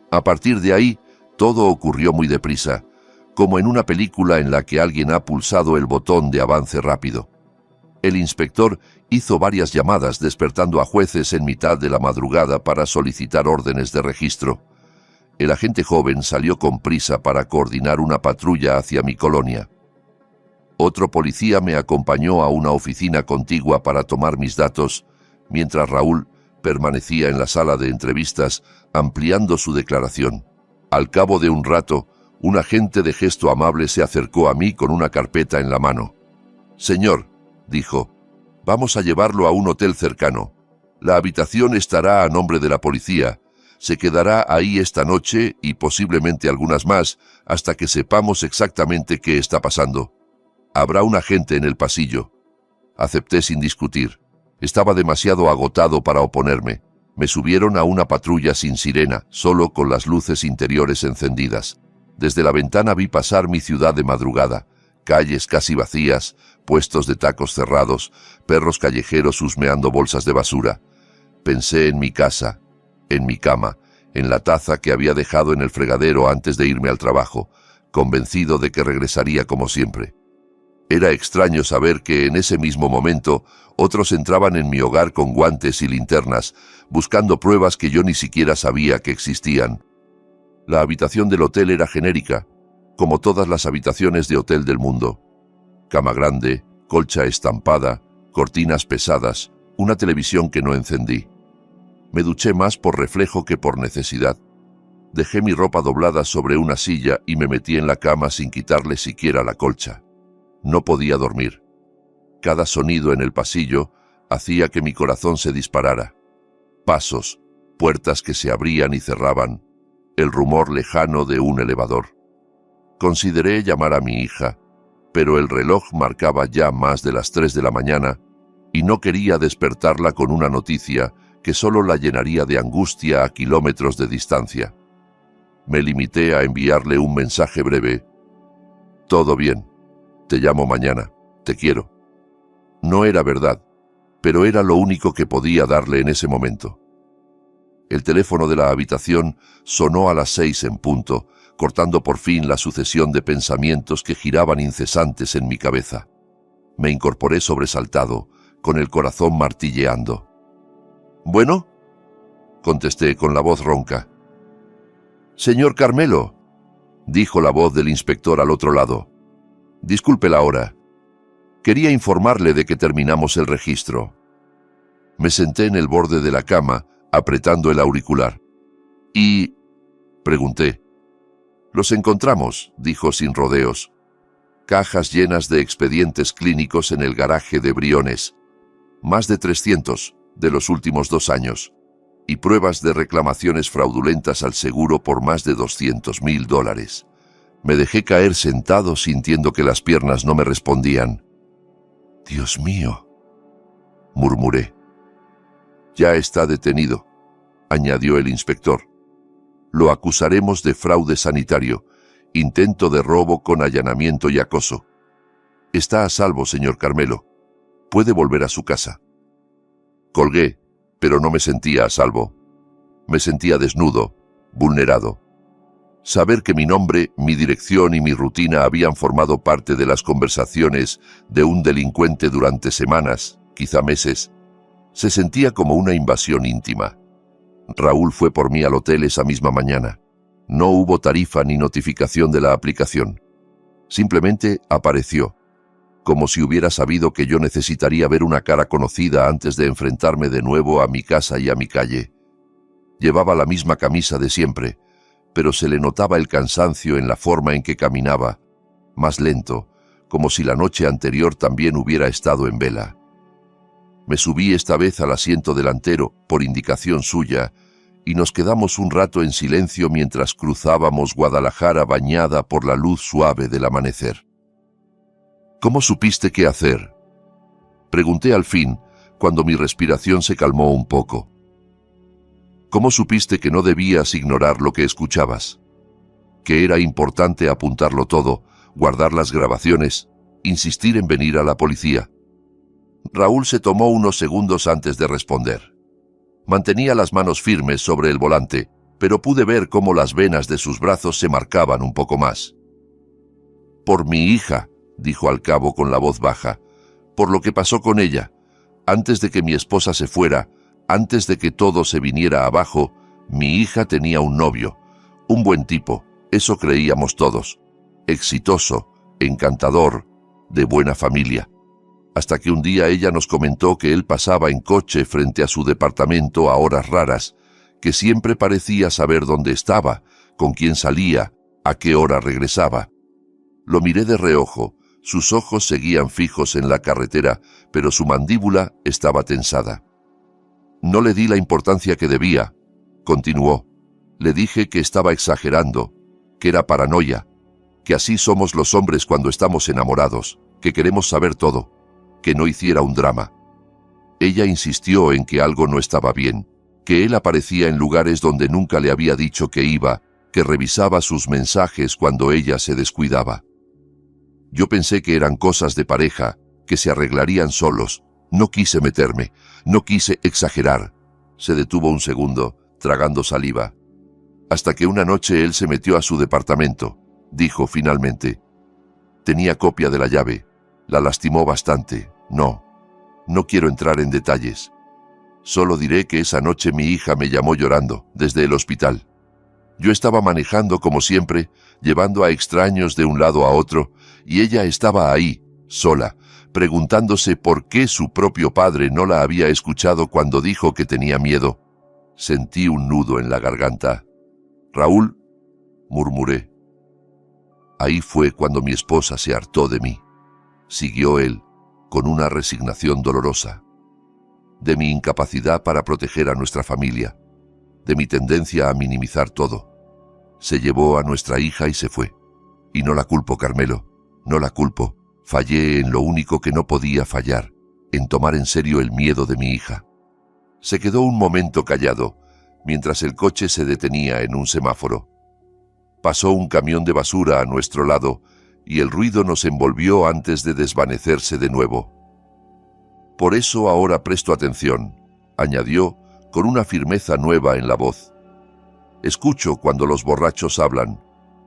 A partir de ahí, todo ocurrió muy deprisa, como en una película en la que alguien ha pulsado el botón de avance rápido. El inspector hizo varias llamadas despertando a jueces en mitad de la madrugada para solicitar órdenes de registro. El agente joven salió con prisa para coordinar una patrulla hacia mi colonia. Otro policía me acompañó a una oficina contigua para tomar mis datos, mientras Raúl permanecía en la sala de entrevistas ampliando su declaración. Al cabo de un rato, un agente de gesto amable se acercó a mí con una carpeta en la mano. «Señor», dijo, «vamos a llevarlo a un hotel cercano. La habitación estará a nombre de la policía. Se quedará ahí esta noche y posiblemente algunas más hasta que sepamos exactamente qué está pasando. Habrá un agente en el pasillo». Acepté sin discutir. Estaba demasiado agotado para oponerme. Me subieron a una patrulla sin sirena, solo con las luces interiores encendidas. Desde la ventana vi pasar mi ciudad de madrugada, calles casi vacías, puestos de tacos cerrados, perros callejeros husmeando bolsas de basura. Pensé en mi casa, en mi cama, en la taza que había dejado en el fregadero antes de irme al trabajo, convencido de que regresaría como siempre. Era extraño saber que en ese mismo momento otros entraban en mi hogar con guantes y linternas, buscando pruebas que yo ni siquiera sabía que existían. La habitación del hotel era genérica, como todas las habitaciones de hotel del mundo. Cama grande, colcha estampada, cortinas pesadas, una televisión que no encendí. Me duché más por reflejo que por necesidad. Dejé mi ropa doblada sobre una silla y me metí en la cama sin quitarle siquiera la colcha. No podía dormir. Cada sonido en el pasillo hacía que mi corazón se disparara. Pasos, puertas que se abrían y cerraban, el rumor lejano de un elevador. Consideré llamar a mi hija, pero el reloj marcaba ya más de las 3 de la mañana y no quería despertarla con una noticia que solo la llenaría de angustia a kilómetros de distancia. Me limité a enviarle un mensaje breve. «Todo bien. Te llamo mañana. Te quiero». No era verdad, pero era lo único que podía darle en ese momento. El teléfono de la habitación sonó a las 6 en punto, cortando por fin la sucesión de pensamientos que giraban incesantes en mi cabeza. Me incorporé sobresaltado, con el corazón martilleando. «¿Bueno?», contesté con la voz ronca. «Señor Carmelo», dijo la voz del inspector al otro lado. «Disculpe la hora. Quería informarle de que terminamos el registro». Me senté en el borde de la cama, apretando el auricular. «¿Y?», pregunté. «Los encontramos», dijo sin rodeos. «Cajas llenas de expedientes clínicos en el garaje de Briones. Más de 300 de los últimos 2 años. Y pruebas de reclamaciones fraudulentas al seguro por más de $200.000. Me dejé caer sentado sintiendo que las piernas no me respondían. «Dios mío», murmuré. «Ya está detenido», añadió el inspector. «Lo acusaremos de fraude sanitario, intento de robo con allanamiento y acoso. Está a salvo, señor Carmelo. Puede volver a su casa». Colgué, pero no me sentía a salvo. Me sentía desnudo, vulnerado. Saber que mi nombre, mi dirección y mi rutina habían formado parte de las conversaciones de un delincuente durante semanas, quizá meses, se sentía como una invasión íntima. Raúl fue por mí al hotel esa misma mañana. No hubo tarifa ni notificación de la aplicación. Simplemente apareció, como si hubiera sabido que yo necesitaría ver una cara conocida antes de enfrentarme de nuevo a mi casa y a mi calle. Llevaba la misma camisa de siempre, pero se le notaba el cansancio en la forma en que caminaba, más lento, como si la noche anterior también hubiera estado en vela. Me subí esta vez al asiento delantero, por indicación suya, y nos quedamos un rato en silencio mientras cruzábamos Guadalajara bañada por la luz suave del amanecer. ¿Cómo supiste qué hacer?, pregunté al fin, cuando mi respiración se calmó un poco. ¿Cómo supiste que no debías ignorar lo que escuchabas? Que era importante apuntarlo todo, guardar las grabaciones, insistir en venir a la policía. Raúl se tomó unos segundos antes de responder. Mantenía las manos firmes sobre el volante, pero pude ver cómo las venas de sus brazos se marcaban un poco más. Por mi hija, dijo al cabo con la voz baja, por lo que pasó con ella. Antes de que mi esposa se fuera, antes de que todo se viniera abajo, mi hija tenía un novio, un buen tipo, eso creíamos todos, exitoso, encantador, de buena familia. Hasta que un día ella nos comentó que él pasaba en coche frente a su departamento a horas raras, que siempre parecía saber dónde estaba, con quién salía, a qué hora regresaba. Lo miré de reojo, sus ojos seguían fijos en la carretera, pero su mandíbula estaba tensada. No le di la importancia que debía, continuó. Le dije que estaba exagerando, que era paranoia, que así somos los hombres cuando estamos enamorados, que queremos saber todo, que no hiciera un drama. Ella insistió en que algo no estaba bien, que él aparecía en lugares donde nunca le había dicho que iba, que revisaba sus mensajes cuando ella se descuidaba. Yo pensé que eran cosas de pareja, que se arreglarían solos. No quise meterme, no quise exagerar. Se detuvo un segundo, tragando saliva. Hasta que una noche él se metió a su departamento, dijo finalmente. Tenía copia de la llave. La lastimó bastante. No quiero entrar en detalles. Solo diré que esa noche mi hija me llamó llorando, desde el hospital. Yo estaba manejando como siempre, llevando a extraños de un lado a otro, y ella estaba ahí, sola, preguntándose por qué su propio padre no la había escuchado cuando dijo que tenía miedo. Sentí un nudo en la garganta. «Raúl», murmuré. Ahí fue cuando mi esposa se hartó de mí. Siguió él, con una resignación dolorosa. De mi incapacidad para proteger a nuestra familia, de mi tendencia a minimizar todo. Se llevó a nuestra hija y se fue. Y no la culpo, Carmelo, no la culpo. Fallé en lo único que no podía fallar, en tomar en serio el miedo de mi hija. Se quedó un momento callado, mientras el coche se detenía en un semáforo. Pasó un camión de basura a nuestro lado, y el ruido nos envolvió antes de desvanecerse de nuevo. Por eso ahora presto atención, añadió, con una firmeza nueva en la voz. Escucho cuando los borrachos hablan.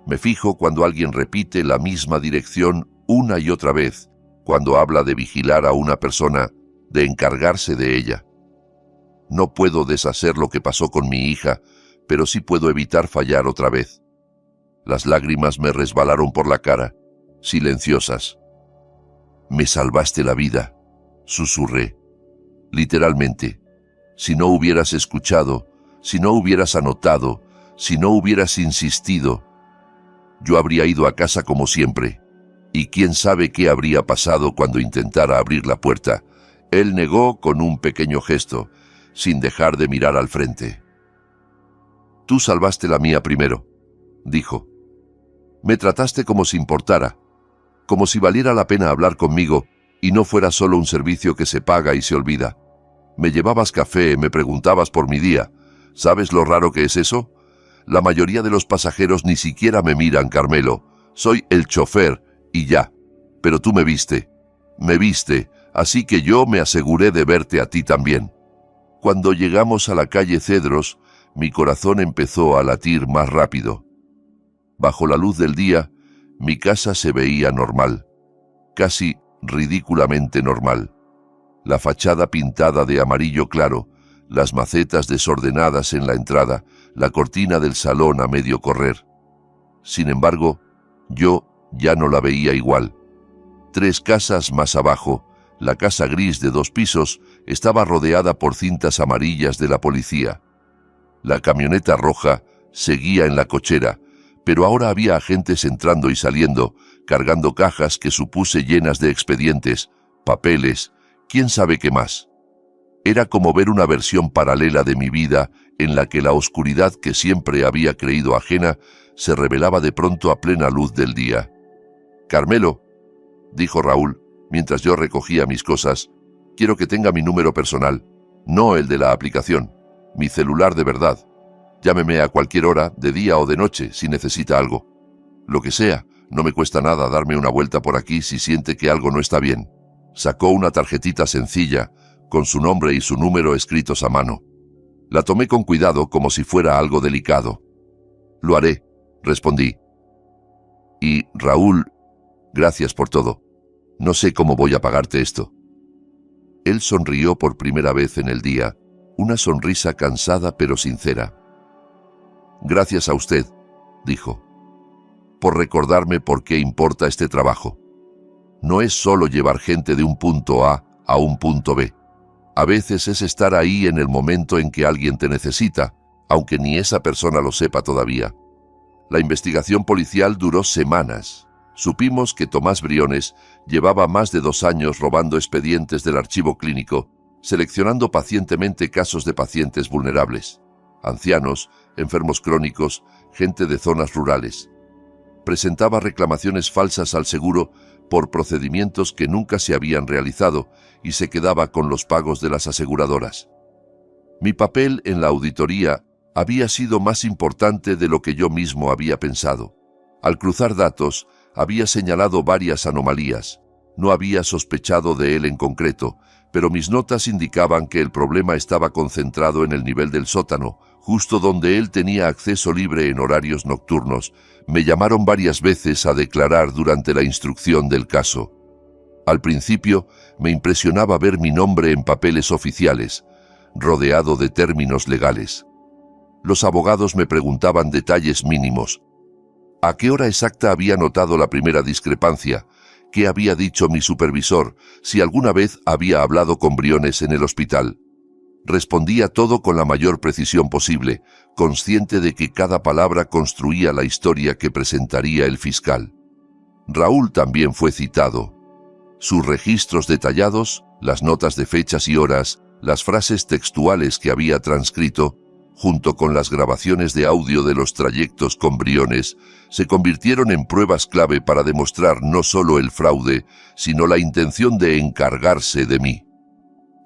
Me fijo cuando alguien repite la misma dirección una y otra vez, cuando habla de vigilar a una persona, de encargarse de ella. No puedo deshacer lo que pasó con mi hija, pero sí puedo evitar fallar otra vez. Las lágrimas me resbalaron por la cara, silenciosas. Me salvaste la vida, susurré. Literalmente. Si no hubieras escuchado, si no hubieras anotado, si no hubieras insistido, yo habría ido a casa como siempre. Y quién sabe qué habría pasado cuando intentara abrir la puerta. Él negó con un pequeño gesto, sin dejar de mirar al frente. Tú salvaste la mía primero, dijo. Me trataste como si importara, como si valiera la pena hablar conmigo y no fuera solo un servicio que se paga y se olvida. Me llevabas café, me preguntabas por mi día. ¿Sabes lo raro que es eso? La mayoría de los pasajeros ni siquiera me miran, Carmelo. Soy el chofer y ya. Pero tú me viste, así que yo me aseguré de verte a ti también. Cuando llegamos a la calle Cedros, mi corazón empezó a latir más rápido. Bajo la luz del día, mi casa se veía normal, casi ridículamente normal. La fachada pintada de amarillo claro, las macetas desordenadas en la entrada, la cortina del salón a medio correr. Sin embargo, yo ya no la veía igual. 3 casas más abajo, la casa gris de 2 pisos estaba rodeada por cintas amarillas de la policía. La camioneta roja seguía en la cochera, pero ahora había agentes entrando y saliendo, cargando cajas que supuse llenas de expedientes, papeles, quién sabe qué más. Era como ver una versión paralela de mi vida en la que la oscuridad que siempre había creído ajena se revelaba de pronto a plena luz del día. «Carmelo», dijo Raúl, mientras yo recogía mis cosas, «quiero que tenga mi número personal, no el de la aplicación, mi celular de verdad. Llámeme a cualquier hora, de día o de noche, si necesita algo. Lo que sea, no me cuesta nada darme una vuelta por aquí si siente que algo no está bien». Sacó una tarjetita sencilla, con su nombre y su número escritos a mano. La tomé con cuidado como si fuera algo delicado. «Lo haré», respondí. «Y, Raúl, gracias por todo. No sé cómo voy a pagarte esto». Él sonrió por primera vez en el día, una sonrisa cansada pero sincera. «Gracias a usted», dijo, «por recordarme por qué importa este trabajo. No es solo llevar gente de un punto A a un punto B. A veces es estar ahí en el momento en que alguien te necesita, aunque ni esa persona lo sepa todavía». La investigación policial duró semanas. Supimos que Tomás Briones llevaba más de 2 años robando expedientes del archivo clínico, seleccionando pacientemente casos de pacientes vulnerables, ancianos, enfermos crónicos, gente de zonas rurales. Presentaba reclamaciones falsas al seguro por procedimientos que nunca se habían realizado y se quedaba con los pagos de las aseguradoras. Mi papel en la auditoría había sido más importante de lo que yo mismo había pensado. Al cruzar datos, había señalado varias anomalías. No había sospechado de él en concreto, pero mis notas indicaban que el problema estaba concentrado en el nivel del sótano, justo donde él tenía acceso libre en horarios nocturnos. Me llamaron varias veces a declarar durante la instrucción del caso. Al principio, me impresionaba ver mi nombre en papeles oficiales, rodeado de términos legales. Los abogados me preguntaban detalles mínimos. ¿A qué hora exacta había notado la primera discrepancia? ¿Qué había dicho mi supervisor? ¿Si alguna vez había hablado con Briones en el hospital? Respondía todo con la mayor precisión posible, consciente de que cada palabra construía la historia que presentaría el fiscal. Raúl también fue citado. Sus registros detallados, las notas de fechas y horas, las frases textuales que había transcrito, junto con las grabaciones de audio de los trayectos con Briones, se convirtieron en pruebas clave para demostrar no solo el fraude, sino la intención de encargarse de mí.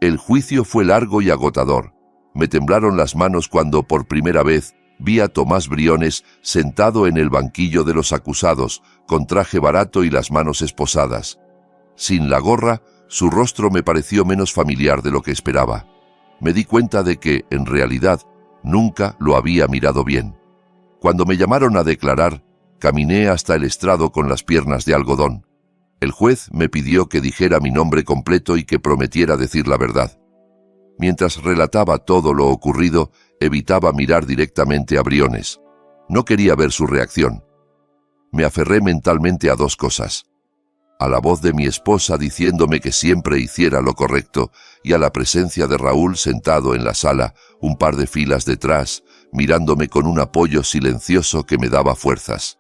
El juicio fue largo y agotador. Me temblaron las manos cuando por primera vez vi a Tomás Briones sentado en el banquillo de los acusados, con traje barato y las manos esposadas. Sin la gorra, su rostro me pareció menos familiar de lo que esperaba. Me di cuenta de que, en realidad, nunca lo había mirado bien. Cuando me llamaron a declarar, caminé hasta el estrado con las piernas de algodón. El juez me pidió que dijera mi nombre completo y que prometiera decir la verdad. Mientras relataba todo lo ocurrido, evitaba mirar directamente a Briones. No quería ver su reacción. Me aferré mentalmente a 2 cosas. A la voz de mi esposa diciéndome que siempre hiciera lo correcto y a la presencia de Raúl sentado en la sala, un par de filas detrás, mirándome con un apoyo silencioso que me daba fuerzas.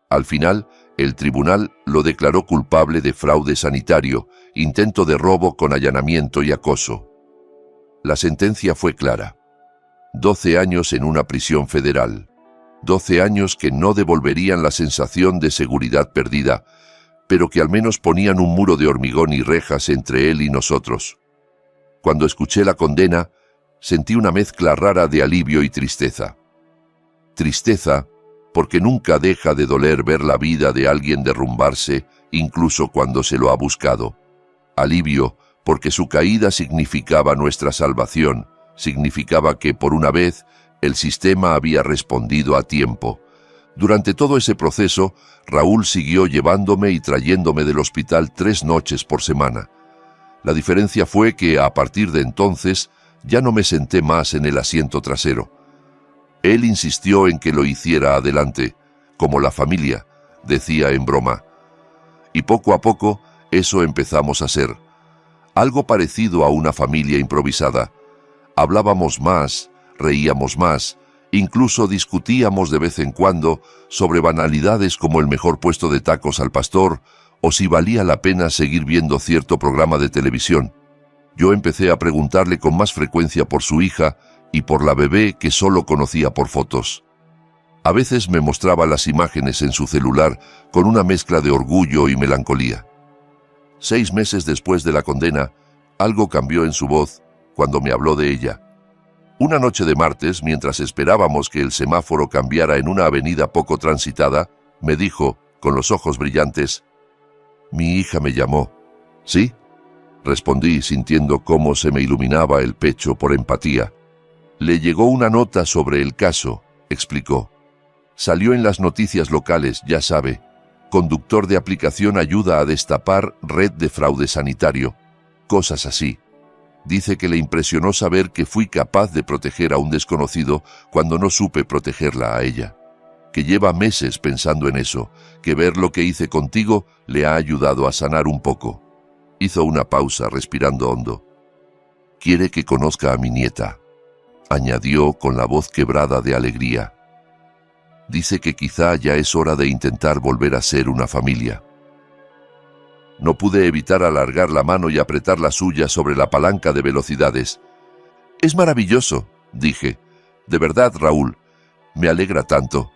Al final, el tribunal lo declaró culpable de fraude sanitario, intento de robo con allanamiento y acoso. La sentencia fue clara. 12 años en una prisión federal. 12 años que no devolverían la sensación de seguridad perdida, pero que al menos ponían un muro de hormigón y rejas entre él y nosotros. Cuando escuché la condena, sentí una mezcla rara de alivio y tristeza. Tristeza, porque nunca deja de doler ver la vida de alguien derrumbarse, incluso cuando se lo ha buscado. Alivio, porque su caída significaba nuestra salvación, significaba que, por una vez, el sistema había respondido a tiempo. Durante todo ese proceso, Raúl siguió llevándome y trayéndome del hospital 3 noches por semana. La diferencia fue que, a partir de entonces, ya no me senté más en el asiento trasero. Él insistió en que lo hiciera adelante, como la familia, decía en broma. Y poco a poco, eso empezamos a ser. Algo parecido a una familia improvisada. Hablábamos más, reíamos más, incluso discutíamos de vez en cuando sobre banalidades como el mejor puesto de tacos al pastor o si valía la pena seguir viendo cierto programa de televisión. Yo empecé a preguntarle con más frecuencia por su hija y por la bebé que solo conocía por fotos. A veces me mostraba las imágenes en su celular con una mezcla de orgullo y melancolía. 6 meses después de la condena, algo cambió en su voz cuando me habló de ella. Una noche de martes, mientras esperábamos que el semáforo cambiara en una avenida poco transitada, me dijo, con los ojos brillantes: «Mi hija me llamó». «¿Sí?», respondí, sintiendo cómo se me iluminaba el pecho por empatía. «Le llegó una nota sobre el caso», explicó. «Salió en las noticias locales, ya sabe. Conductor de aplicación ayuda a destapar red de fraude sanitario. Cosas así. Dice que le impresionó saber que fui capaz de proteger a un desconocido cuando no supe protegerla a ella. Que lleva meses pensando en eso, que ver lo que hice contigo le ha ayudado a sanar un poco». Hizo una pausa, respirando hondo. «Quiere que conozca a mi nieta», añadió con la voz quebrada de alegría. «Dice que quizá ya es hora de intentar volver a ser una familia». No pude evitar alargar la mano y apretar la suya sobre la palanca de velocidades. «Es maravilloso», dije. «De verdad, Raúl, me alegra tanto».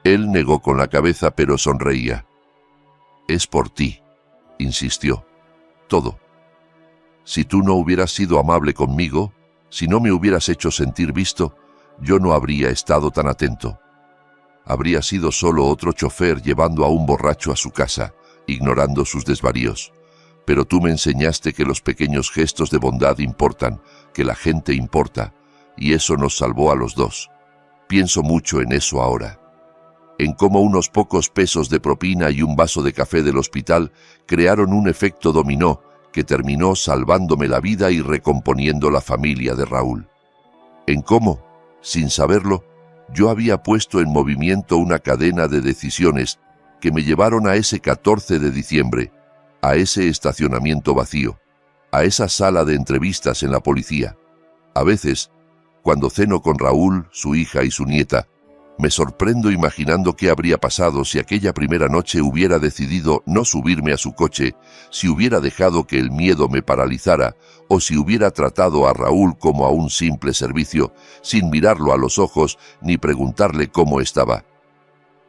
Él negó con la cabeza, pero sonreía. «Es por ti», insistió. «Todo. Si tú no hubieras sido amable conmigo, si no me hubieras hecho sentir visto, yo no habría estado tan atento. Habría sido solo otro chofer llevando a un borracho a su casa, ignorando sus desvaríos. Pero tú me enseñaste que los pequeños gestos de bondad importan, que la gente importa, y eso nos salvó a los dos. Pienso mucho en eso ahora. En cómo unos pocos pesos de propina y un vaso de café del hospital crearon un efecto dominó que terminó salvándome la vida y recomponiendo la familia de Raúl. En cómo, sin saberlo, yo había puesto en movimiento una cadena de decisiones que me llevaron a ese 14 de diciembre, a ese estacionamiento vacío, a esa sala de entrevistas en la policía. A veces, cuando ceno con Raúl, su hija y su nieta, me sorprendo imaginando qué habría pasado si aquella primera noche hubiera decidido no subirme a su coche, si hubiera dejado que el miedo me paralizara, o si hubiera tratado a Raúl como a un simple servicio, sin mirarlo a los ojos ni preguntarle cómo estaba.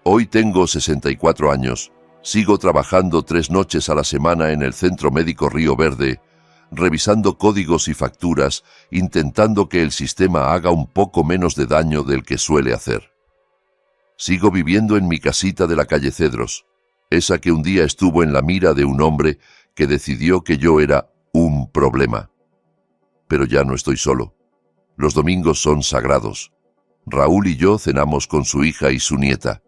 Hoy tengo 64 años, sigo trabajando 3 noches a la semana en el Centro Médico Río Verde, revisando códigos y facturas, intentando que el sistema haga un poco menos de daño del que suele hacer. Sigo viviendo en mi casita de la calle Cedros, esa que un día estuvo en la mira de un hombre que decidió que yo era un problema. Pero ya no estoy solo. Los domingos son sagrados. Raúl y yo cenamos con su hija y su nieta.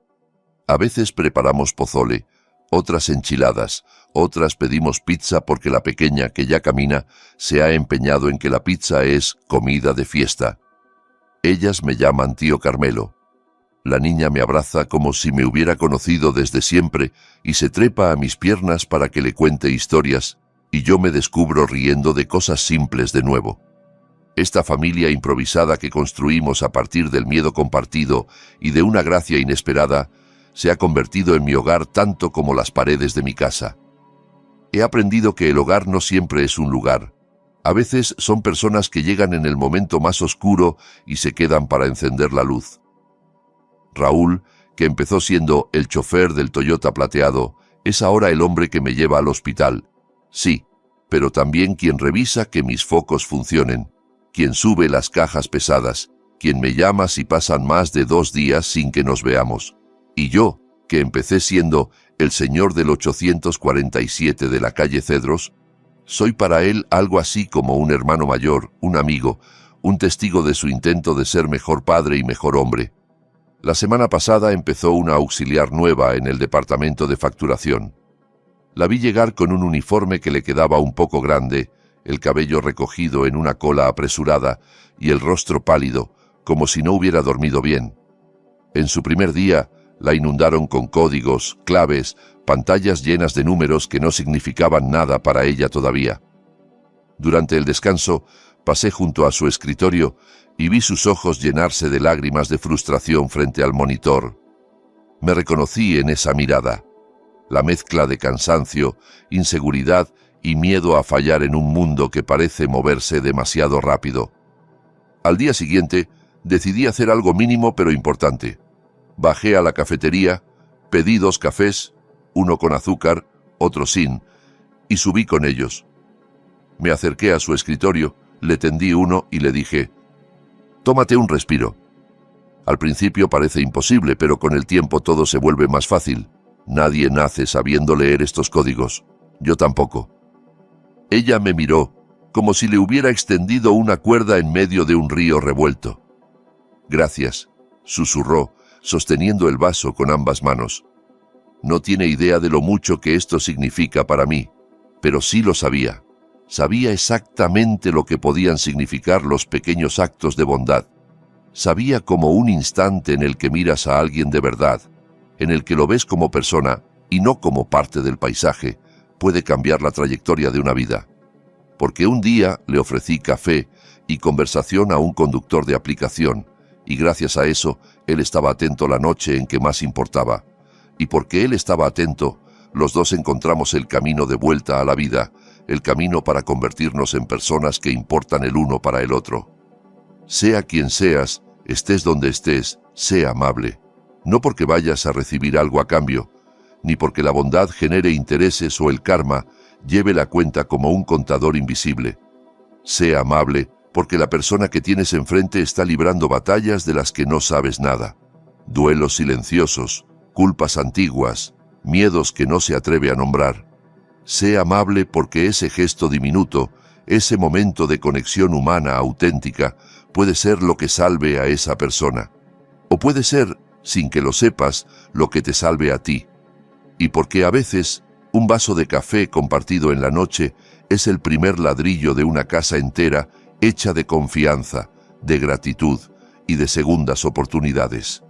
A veces preparamos pozole, otras enchiladas, otras pedimos pizza porque la pequeña, que ya camina, se ha empeñado en que la pizza es comida de fiesta. Ellas me llaman tío Carmelo. La niña me abraza como si me hubiera conocido desde siempre y se trepa a mis piernas para que le cuente historias, y yo me descubro riendo de cosas simples de nuevo. Esta familia improvisada que construimos a partir del miedo compartido y de una gracia inesperada se ha convertido en mi hogar tanto como las paredes de mi casa. He aprendido que el hogar no siempre es un lugar. A veces son personas que llegan en el momento más oscuro y se quedan para encender la luz. Raúl, que empezó siendo el chofer del Toyota plateado, es ahora el hombre que me lleva al hospital. Sí, pero también quien revisa que mis focos funcionen, quien sube las cajas pesadas, quien me llama si pasan más de 2 días sin que nos veamos. Y yo, que empecé siendo el señor del 847 de la calle Cedros, soy para él algo así como un hermano mayor, un amigo, un testigo de su intento de ser mejor padre y mejor hombre. La semana pasada empezó una auxiliar nueva en el departamento de facturación. La vi llegar con un uniforme que le quedaba un poco grande, el cabello recogido en una cola apresurada y el rostro pálido, como si no hubiera dormido bien. En su primer día, la inundaron con códigos, claves, pantallas llenas de números que no significaban nada para ella todavía. Durante el descanso, pasé junto a su escritorio y vi sus ojos llenarse de lágrimas de frustración frente al monitor. Me reconocí en esa mirada, la mezcla de cansancio, inseguridad y miedo a fallar en un mundo que parece moverse demasiado rápido. Al día siguiente, decidí hacer algo mínimo pero importante. Bajé a la cafetería, pedí 2 cafés, uno con azúcar, otro sin, y subí con ellos. Me acerqué a su escritorio, le tendí uno y le dije: «Tómate un respiro». Al principio parece imposible, pero con el tiempo todo se vuelve más fácil. Nadie nace sabiendo leer estos códigos. Yo tampoco. Ella me miró, como si le hubiera extendido una cuerda en medio de un río revuelto. «Gracias», susurró, sosteniendo el vaso con ambas manos. No tiene idea de lo mucho que esto significa para mí, pero sí lo sabía. Sabía exactamente lo que podían significar los pequeños actos de bondad. Sabía como un instante en el que miras a alguien de verdad, en el que lo ves como persona y no como parte del paisaje, puede cambiar la trayectoria de una vida. Porque un día le ofrecí café y conversación a un conductor de aplicación, y gracias a eso él estaba atento la noche en que más importaba. Y porque él estaba atento, los dos encontramos el camino de vuelta a la vida, el camino para convertirnos en personas que importan el uno para el otro. Sea quien seas, estés donde estés, sea amable. No porque vayas a recibir algo a cambio, ni porque la bondad genere intereses o el karma lleve la cuenta como un contador invisible. Sea amable porque la persona que tienes enfrente está librando batallas de las que no sabes nada. Duelos silenciosos, culpas antiguas, miedos que no se atreve a nombrar. Sea amable porque ese gesto diminuto, ese momento de conexión humana auténtica, puede ser lo que salve a esa persona. O puede ser, sin que lo sepas, lo que te salve a ti. Y porque a veces, un vaso de café compartido en la noche es el primer ladrillo de una casa entera hecha de confianza, de gratitud y de segundas oportunidades.